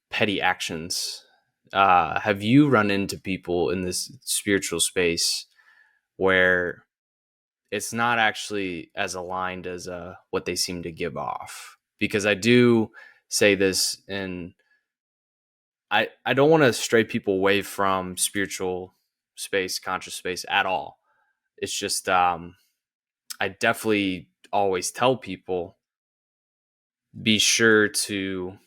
petty actions. Have you run into people in this spiritual space where it's not actually as aligned as what they seem to give off? Because I do say this, and I don't want to stray people away from spiritual space, conscious space at all. It's just I definitely always tell people, be sure to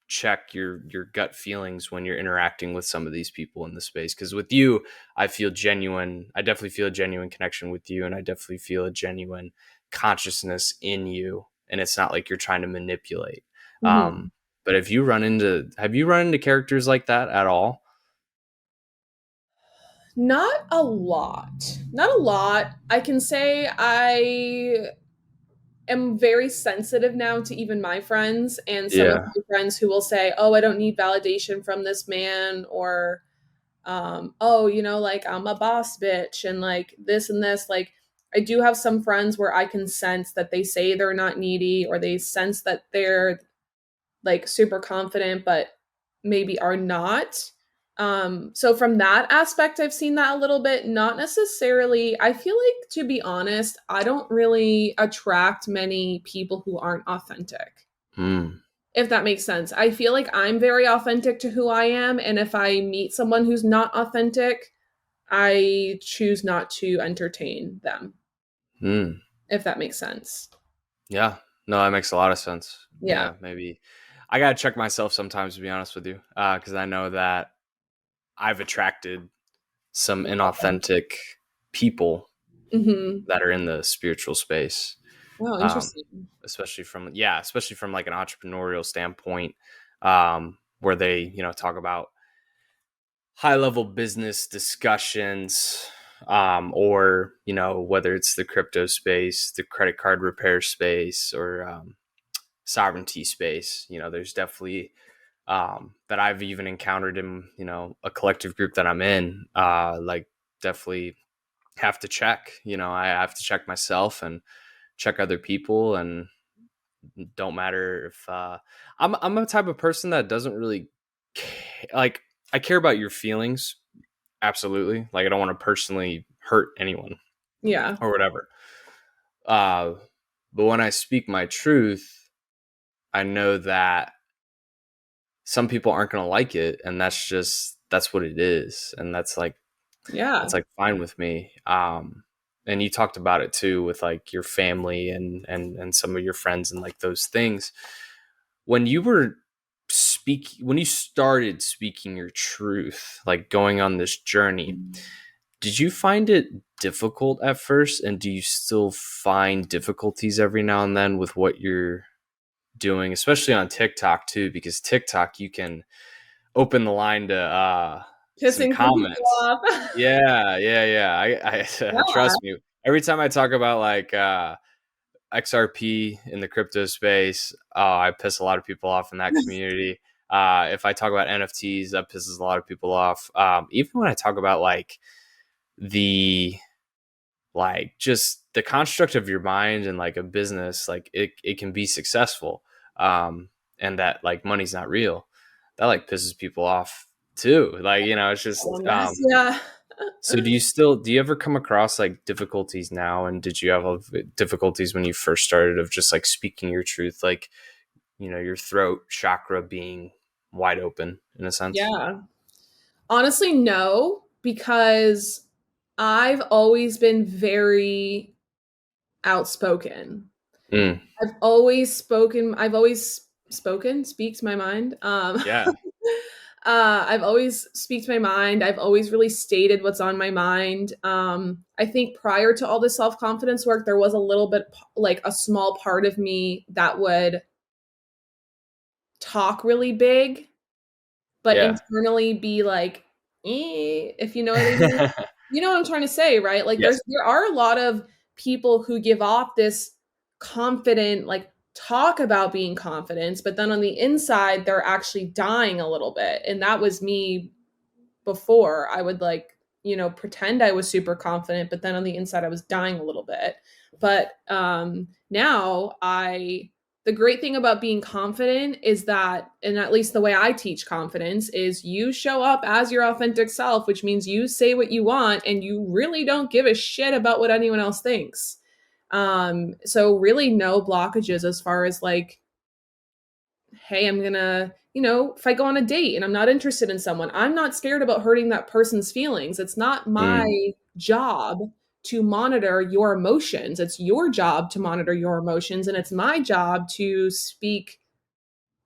check your gut feelings when you're interacting with some of these people in the space, because with you, I definitely feel a genuine connection with you, and I definitely feel a genuine consciousness in you, and it's not like you're trying to manipulate. mhm. But have you run into characters like that at all? Not a lot. Not a lot. I can say I am very sensitive now to even my friends and some of Yeah. my friends who will say, "Oh, I don't need validation from this man," or "Oh, you know, like I'm a boss bitch and like this and this." Like I do have some friends where I can sense that they say they're not needy or they sense that they're like super confident but maybe are not. So from that aspect I've seen that a little bit, not necessarily. I feel like, to be honest, I don't really attract many people who aren't authentic, Mm, if that makes sense. I feel like I'm very authentic to who I am, and if I meet someone who's not authentic, I choose not to entertain them, mm. if that makes sense. Yeah. No, that makes a lot of sense. Yeah. Yeah, maybe I gotta check myself sometimes, to be honest with you, because I know that I've attracted some inauthentic people Hmm. that are in the spiritual space, Oh, um, interesting. especially from like an entrepreneurial standpoint, where they talk about high level business discussions, or whether it's the crypto space, the credit card repair space, or sovereignty space. There's definitely that I've even encountered in a collective group that I'm in. Like definitely have to check. I have to check myself and check other people, and don't matter if I'm a type of person that doesn't really like. I care about your feelings, absolutely. Like I don't want to personally hurt anyone Yeah. or whatever. Uh, but when I speak my truth, I know that some people aren't going to like it, and that's what it is, and Yeah. that's like fine with me. And you talked about it too with like your family and some of your friends and like those things. When you were when you started speaking your truth, like going on this journey, did you find it difficult at first, and do you still find difficulties every now and then with what you're doing, especially on TikTok too? Because TikTok, you can open the line to some Pissing some people comments. off. Yeah, yeah, yeah. I Yeah. trust me. Every time I talk about like XRP in the crypto space, I piss a lot of people off in that community. If I talk about NFTs, that pisses a lot of people off. Even when I talk about the just the construct of your mind and like a business, like it can be successful, and that like money's not real, that like pisses people off too. Like, it's just Yes, yeah. so do you ever come across like difficulties now, and did you have difficulties when you first started of just like speaking your truth, like, your throat chakra being wide open in a sense? Yeah. Honestly, no, because I've always been very outspoken. Mm, I've always spoken, speaks my mind. yeah, I've always speaks my mind. I've always really stated what's on my mind. I think prior to all this self-confidence work, there was a little bit like a small part of me that would talk really big but yeah. internally be like, if you know what I mean. You know what I'm trying to say, right? Like Yes. there are a lot of people who give off this confident, like talk about being confident, but then on the inside they're actually dying a little bit. And that was me before. I would like, pretend I was super confident, but then on the inside I was dying a little bit. But now the great thing about being confident is that, and at least the way I teach confidence is you show up as your authentic self, which means you say what you want and you really don't give a shit about what anyone else thinks. So really no blockages as far as like, hey, I'm gonna, if I go on a date and I'm not interested in someone, I'm not scared about hurting that person's feelings. It's not my Mm, job to monitor your emotions. It's your job to monitor your emotions. And it's my job to speak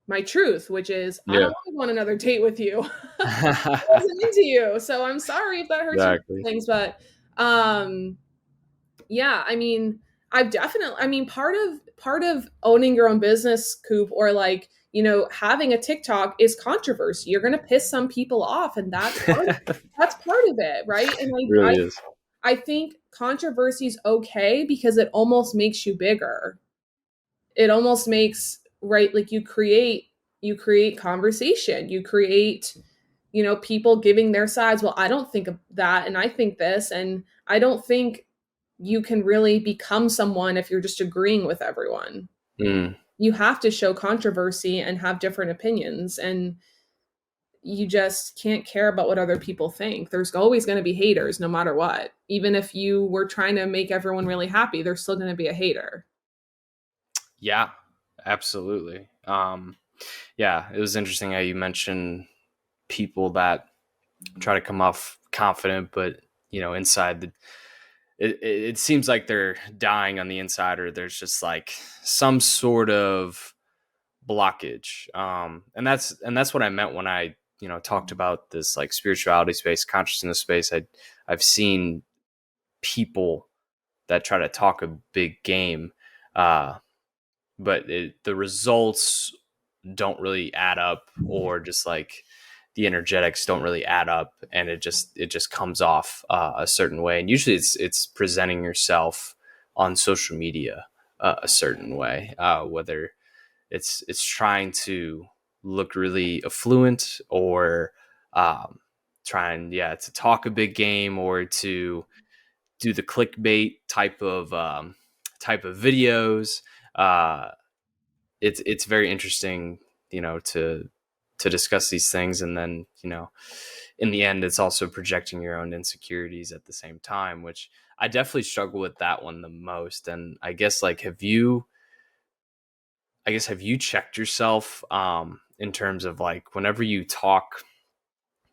my truth, which is I don't yeah. want to go on another date with you. I wasn't into you. So I'm sorry if that hurts your Exactly. feelings. But um yeah, I mean, part of owning your own business, Coop, or like, having a TikTok is controversy. You're gonna piss some people off, and that's part of it, right? And Really is. I think controversy is okay because it almost makes you bigger. It almost makes, right, like you create conversation. You create, people giving their sides. Well, I don't think of that, and I think this, and I don't think you can really become someone if you're just agreeing with everyone. Mm, You have to show controversy and have different opinions, and you just can't care about what other people think. There's always going to be haters no matter what. Even if you were trying to make everyone really happy, there's still going to be a hater. yeah, absolutely. Yeah, it was interesting how you mentioned people that try to come off confident, but inside it seems like they're dying on the inside, or there's just like some sort of blockage. And that's what I meant when I talked about this like spirituality space, consciousness space. I've seen people that try to talk a big game, uh, but the results don't really add up, or just like the energetics don't really add up, and it just comes off a certain way. And usually it's presenting yourself on social media a certain way, whether it's trying to look really affluent, or trying, yeah, to talk a big game, or to do the clickbait type of videos. uh it's very interesting, to discuss these things, and then in the end it's also projecting your own insecurities at the same time, which I definitely struggle with that one the most. And I guess like have you checked yourself, in terms of like whenever you talk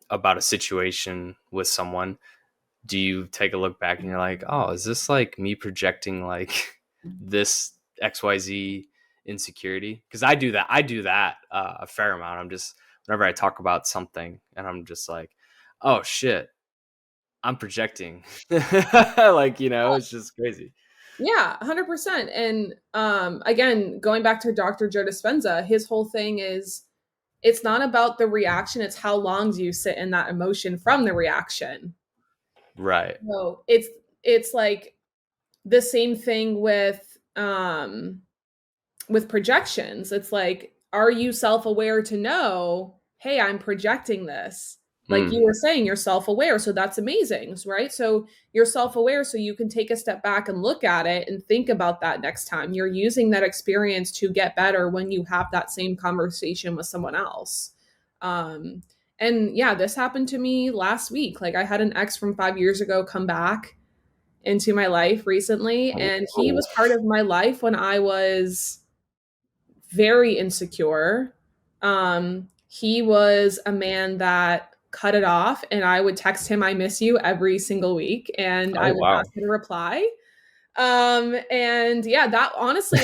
about a situation with someone, do you take a look back and you're like, oh, is this like me projecting like this XYZ insecurity? Because I do that a fair amount. I'm just, whenever I talk about something and I'm just like, oh shit, I'm projecting. Like, it's just crazy. Yeah, 100%. And again, going back to Dr. Joe Dispenza, his whole thing is it's not about the reaction, it's how long do you sit in that emotion from the reaction. Right. So it's like the same thing with projections. It's like, are you self-aware to know, hey, I'm projecting this? Like you Mm. were saying, you're self-aware, so that's amazing, right? So you're self-aware so you can take a step back and look at it and think about that next time. You're using that experience to get better when you have that same conversation with someone else. Um, and yeah, this happened to me last week. Like I had an ex from 5 years ago come back into my life recently, and he Oh, was part of my life when I was very insecure. He was a man that cut it off, and I would text him, I miss you every single week, and I oh would wow. ask him to reply. And yeah, that honestly,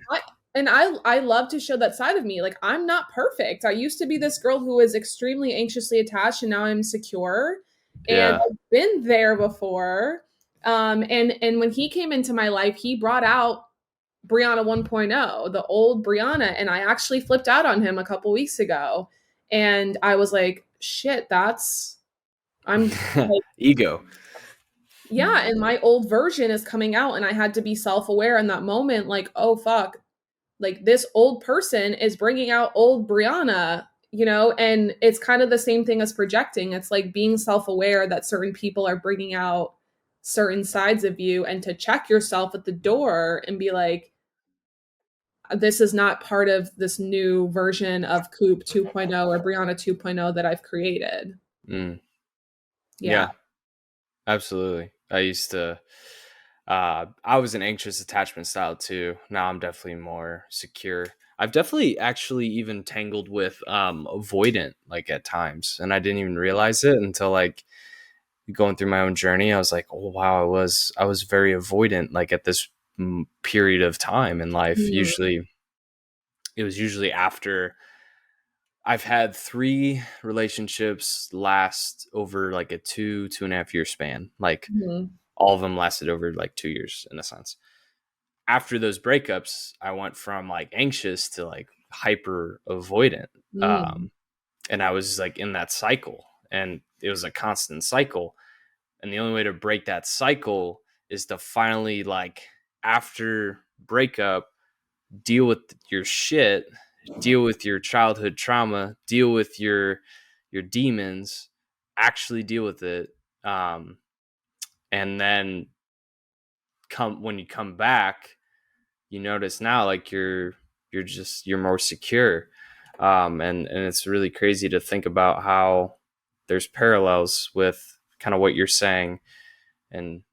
like, I love to show that side of me. Like, I'm not perfect. I used to be this girl who was extremely anxiously attached, and now I'm secure. And Yeah. I've been there before. And when he came into my life, he brought out Brianna 1.0, the old Brianna, and I actually flipped out on him a couple weeks ago. And I was like, shit, I'm like, Ego. yeah, and my old version is coming out, and I had to be self-aware in that moment, like, oh fuck, like this old person is bringing out old Brianna, and it's kind of the same thing as projecting. It's like being self-aware that certain people are bringing out certain sides of you, and to check yourself at the door and be like, this is not part of this new version of Coop 2.0 or Brianna 2.0 that I've created. Mm. Yeah. Yeah, absolutely. I was an anxious attachment style too. Now I'm definitely more secure. I've definitely actually even tangled with avoidant like at times, and I didn't even realize it until like going through my own journey. I was like, oh wow, I was very avoidant like at this period of time in life. Mhm. Usually it was usually after I've had three relationships last over like a 2.5 year span. Like Mhm. all of them lasted over like 2 years in a sense. After those breakups, I went from like anxious to like hyper avoidant. Mm. Um, and I was like in that cycle, and it was a constant cycle. And the only way to break that cycle is to finally, like, after breakup, deal with your shit, deal with your childhood trauma, deal with your demons, actually deal with it. And then when you come back, you notice now like you're more secure. And it's really crazy to think about how there's parallels with kind of what you're saying, and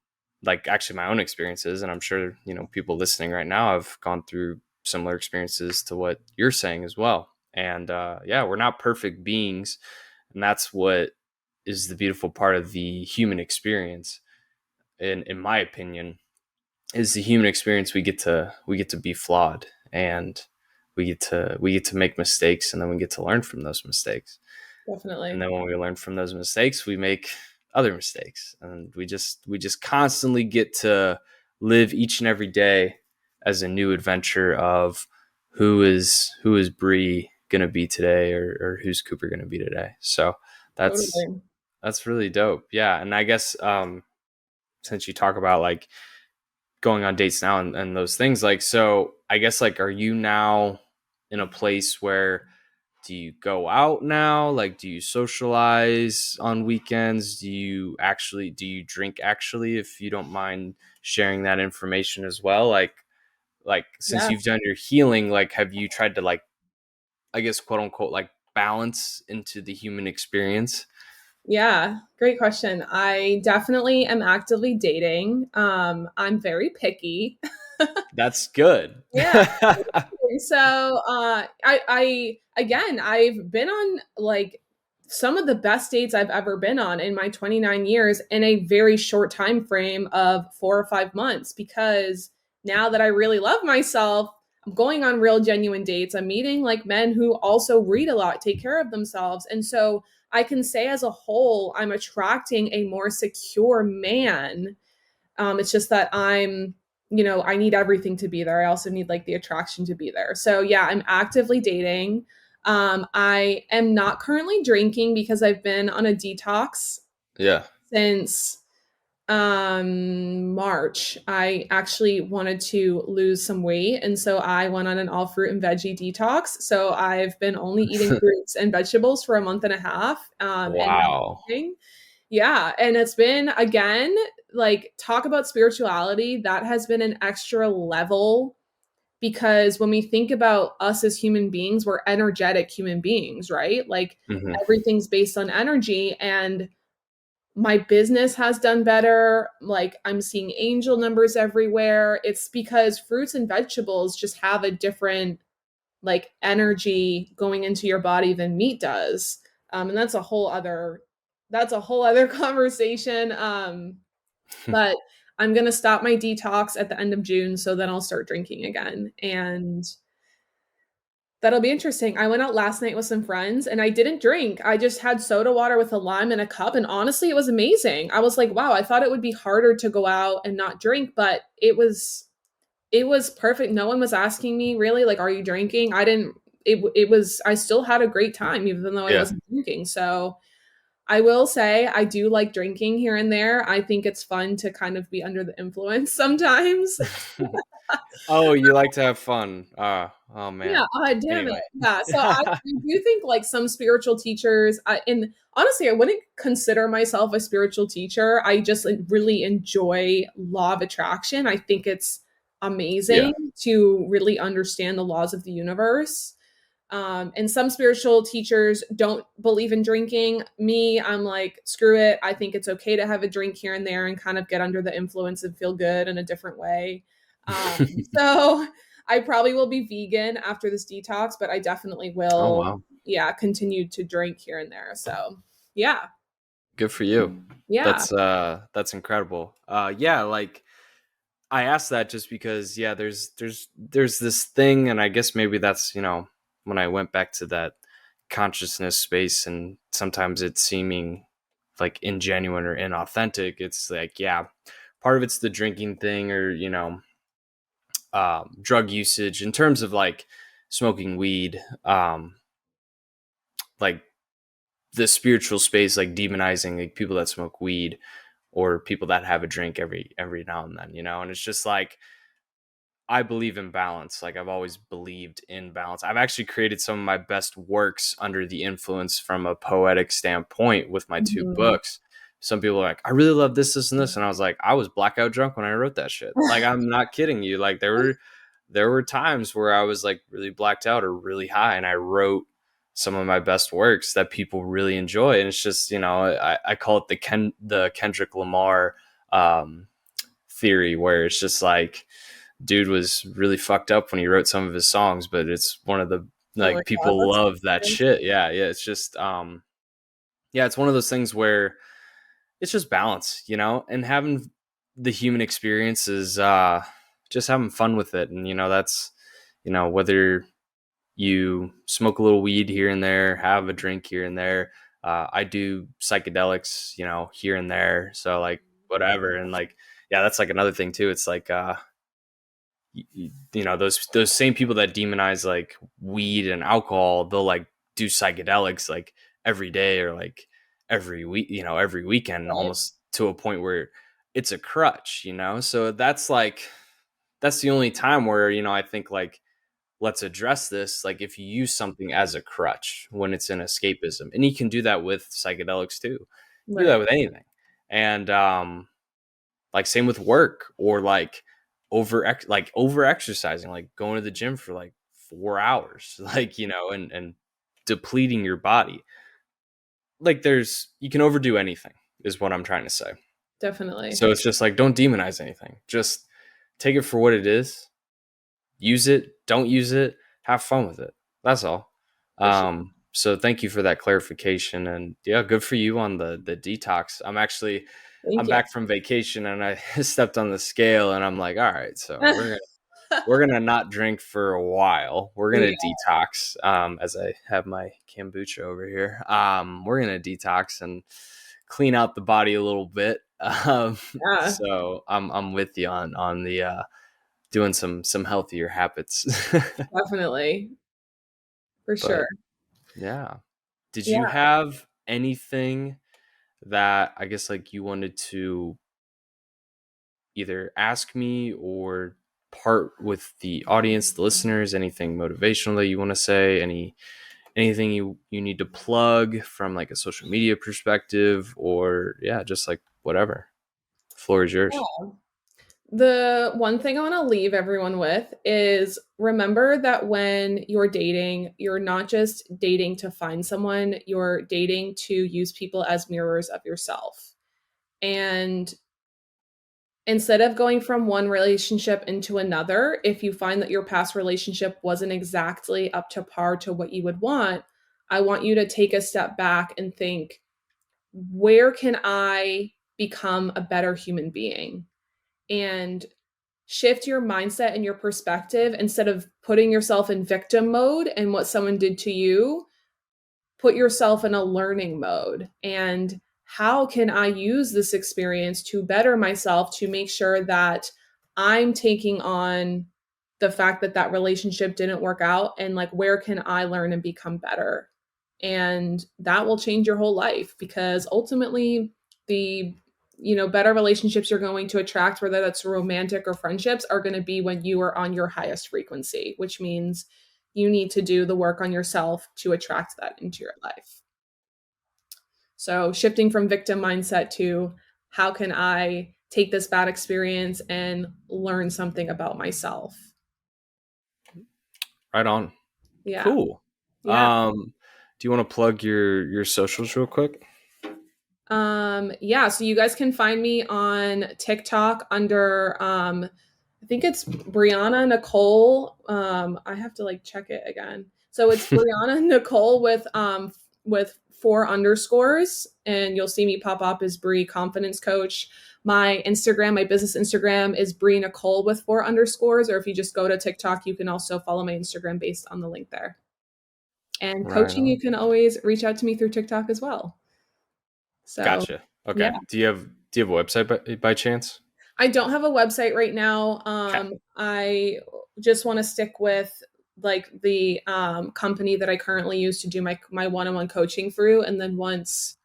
like actually my own experiences, and I'm sure people listening right now have gone through similar experiences to what you're saying as well. And yeah, we're not perfect beings, and that's what is the beautiful part of the human experience, in my opinion, is the human experience. We get to be flawed, and we get to make mistakes, and then we get to learn from those mistakes. And Definitely. then when we learn from those mistakes, we make other mistakes, and we just constantly get to live each and every day as a new adventure of who is Bree gonna be today, or who's Cooper gonna be today. So that's Totally. that's really dope. Yeah, and I guess since you talk about like going on dates now, and those things, like, so I guess like, are you now in a place where, do you go out now? Like, do you socialize on weekends? Do you drink, actually, if you don't mind sharing that information as well? Like since Yeah. you've done your healing, like, have you tried to, like, I guess, quote unquote, like, balance into the human experience? Yeah. Great question. I definitely am actively dating. I'm very picky. That's good. Yeah. So I again, I've been on like some of the best dates I've ever been on in my 29 years in a very short time frame of 4 or 5 months, because now that I really love myself, I'm going on real genuine dates. I'm meeting like men who also read a lot, take care of themselves. And so I can say as a whole, I'm attracting a more secure man. It's just that I need everything to be there. I also need like the attraction to be there. So yeah, I'm actively dating. I am not currently drinking because I've been on a detox Yeah. since March. I actually wanted to lose some weight, and so I went on an all fruit and veggie detox. So I've been only eating fruits and vegetables for a month and a half, and not Wow. eating. Yeah, and it's been again like talk about spirituality. That has been an extra level because when we think about us as human beings, we're energetic human beings, right? Like Hmm. everything's based on energy, and my business has done better. Like I'm seeing angel numbers everywhere. It's because fruits and vegetables just have a different like energy going into your body than meat does. And that's a whole other conversation. But I'm gonna stop my detox at the end of June, so then I'll start drinking again. And that'll be interesting. I went out last night with some friends and I didn't drink. I just had soda water with a lime in a cup. And honestly, it was amazing. I was like, wow, I thought it would be harder to go out and not drink, but it was perfect. No one was asking me really, like, are you drinking? I didn't, it was, I still had a great time, even though I Yeah. wasn't drinking. So I will say I do like drinking here and there. I think it's fun to kind of be under the influence sometimes. Oh, you like to have fun. Oh Yeah, man. damn it. Anyway. Yeah, so I do think like some spiritual teachers, and honestly, I wouldn't consider myself a spiritual teacher. I just like, really enjoy law of attraction. I think it's Yeah. amazing to really understand the laws of the universe. And some spiritual teachers don't believe in drinking. Me, I'm like, screw it. I think it's okay to have a drink here and there and kind of get under the influence and feel good in a different way. So I probably will be vegan after this detox, but I definitely Oh will, wow. yeah, continue to drink here and there. So yeah, Good for you. yeah. That's incredible. Yeah, like I asked that just because yeah, there's this thing, and I guess maybe that's, when I went back to that consciousness space, and sometimes it's seeming like ingenuine or inauthentic. It's like, yeah, part of it's the drinking thing, or drug usage in terms of like smoking weed, like the spiritual space, like demonizing like people that smoke weed or people that have a drink every now and then, and it's just like I believe in balance. Like I've always believed in balance. I've actually created some of my best works under the influence from a poetic standpoint with my two Mhm. books. Some people are like, I really love this, and this. And I was like, I was blackout drunk when I wrote that shit. Like, I'm not kidding you. Like there were times where I was like really blacked out or really high, and I wrote some of my best works that people really enjoy. And it's just, I call it the Kendrick Lamar um, theory, where it's just like dude was really fucked up when he wrote some of his songs, but it's one of the Oh my like God, people that's love that amazing. shit. Yeah, yeah. It's just yeah, it's one of those things where it's just balance, and having the human experience is just having fun with it. And that's whether you smoke a little weed here and there, have a drink here and there. I do psychedelics, here and there. So like whatever. And like, yeah, that's like another thing too. It's like those same people that demonize like weed and alcohol, they'll like do psychedelics like every day or like every week, every weekend, Right. almost to a point where it's a crutch, so that's the only time where I think like let's address this, like if you use something as a crutch when it's an escapism, and you can do that with psychedelics too. You do that Right. with anything. And like same with work, or like over exercising, like going to the gym for like 4 hours, like and depleting your body. Like you can overdo anything, is what I'm trying to say. Definitely. So it's just like, don't demonize anything, just take it for what it is. Use it, don't use it, have fun with it. That's all. For sure. So thank you for that clarification, and yeah, good for you on the detox. I'm Thank you. back from vacation, and I stepped on the scale, and I'm like, all right, so we're gonna not drink for a while. We're Yeah. gonna detox. As I have my kombucha over here. We're gonna detox and clean out the body a little bit. Yeah, So I'm with you on the doing some healthier habits. definitely. For But sure. yeah, did Yeah. you have anything that I guess like you wanted to either ask me or part with the audience, the listeners, anything motivational that you want to say, anything you need to plug from like a social media perspective, or yeah, just like whatever. The floor is yours. The one thing I want to leave everyone with is remember that when you're dating, you're not just dating to find someone, you're dating to use people as mirrors of yourself. And instead of going from one relationship into another, if you find that your past relationship wasn't exactly up to par to what you would want, I want you to take a step back and think, where can I become a better human being? And shift your mindset and your perspective. Instead of putting yourself in victim mode and what someone did to you, put yourself in a learning mode. And how can I use this experience to better myself, to make sure that I'm taking on the fact that that relationship didn't work out, and like, where can I learn and become better? And that will change your whole life, because ultimately the better relationships you're going to attract, whether that's romantic or friendships, are going to be when you are on your highest frequency, which means you need to do the work on yourself to attract that into your life. So shifting from victim mindset to, how can I take this bad experience and learn something about myself? Right on. Yeah. Cool. Yeah. Do you want to plug your socials real quick? Yeah, so you guys can find me on TikTok under I think it's Brianna Nicole. I have to like check it again. So it's Brianna Nicole with 4 underscores, and you'll see me pop up as Brie Confidence Coach. My Instagram, my business Instagram, is Brie Nicole with 4 underscores, or if you just go to TikTok, you can also follow my Instagram based on the link there. And Right coaching, you on. can always reach out to me through TikTok as well. So Gotcha. yeah. Okay. Do you have a website by chance? I don't have a website right now. Okay. I just want to stick with like the company that I currently use to do my one-on-one coaching through, and then once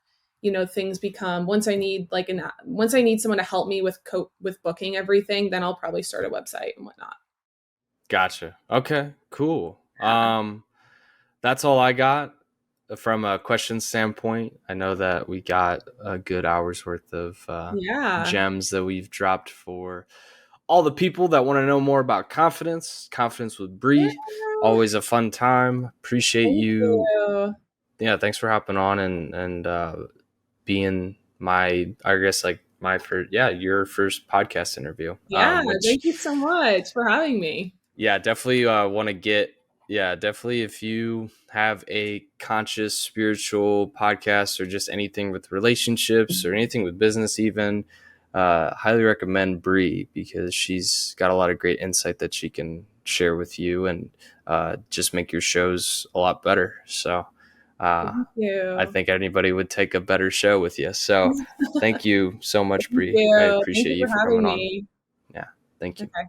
things become, once I need someone to help me with booking everything, then I'll probably start a website and whatnot. Gotcha. Okay. Cool. Yeah. That's all I got from a question standpoint. I know that we got a good hour's worth of Yeah. gems that we've dropped for all the people that want to know more about confidence with Bree. Yeah. Always a fun time. Appreciate Thank you. you. Yeah, thanks for hopping on and being my, I guess, like my first, yeah, your first podcast interview. Yeah, Which, thank you so much for having me. yeah, definitely want to get, yeah, definitely if you have a conscious spiritual podcast or just anything with relationships or anything with business, even, highly recommend Bree, because she's got a lot of great insight that she can share with you and just make your shows a lot better. So uh, Thank I you. think anybody would take a better show with you. So thank you so much, Thank Bree. I you. Thank appreciate you you for for having coming on. me. Yeah, thank you. Okay.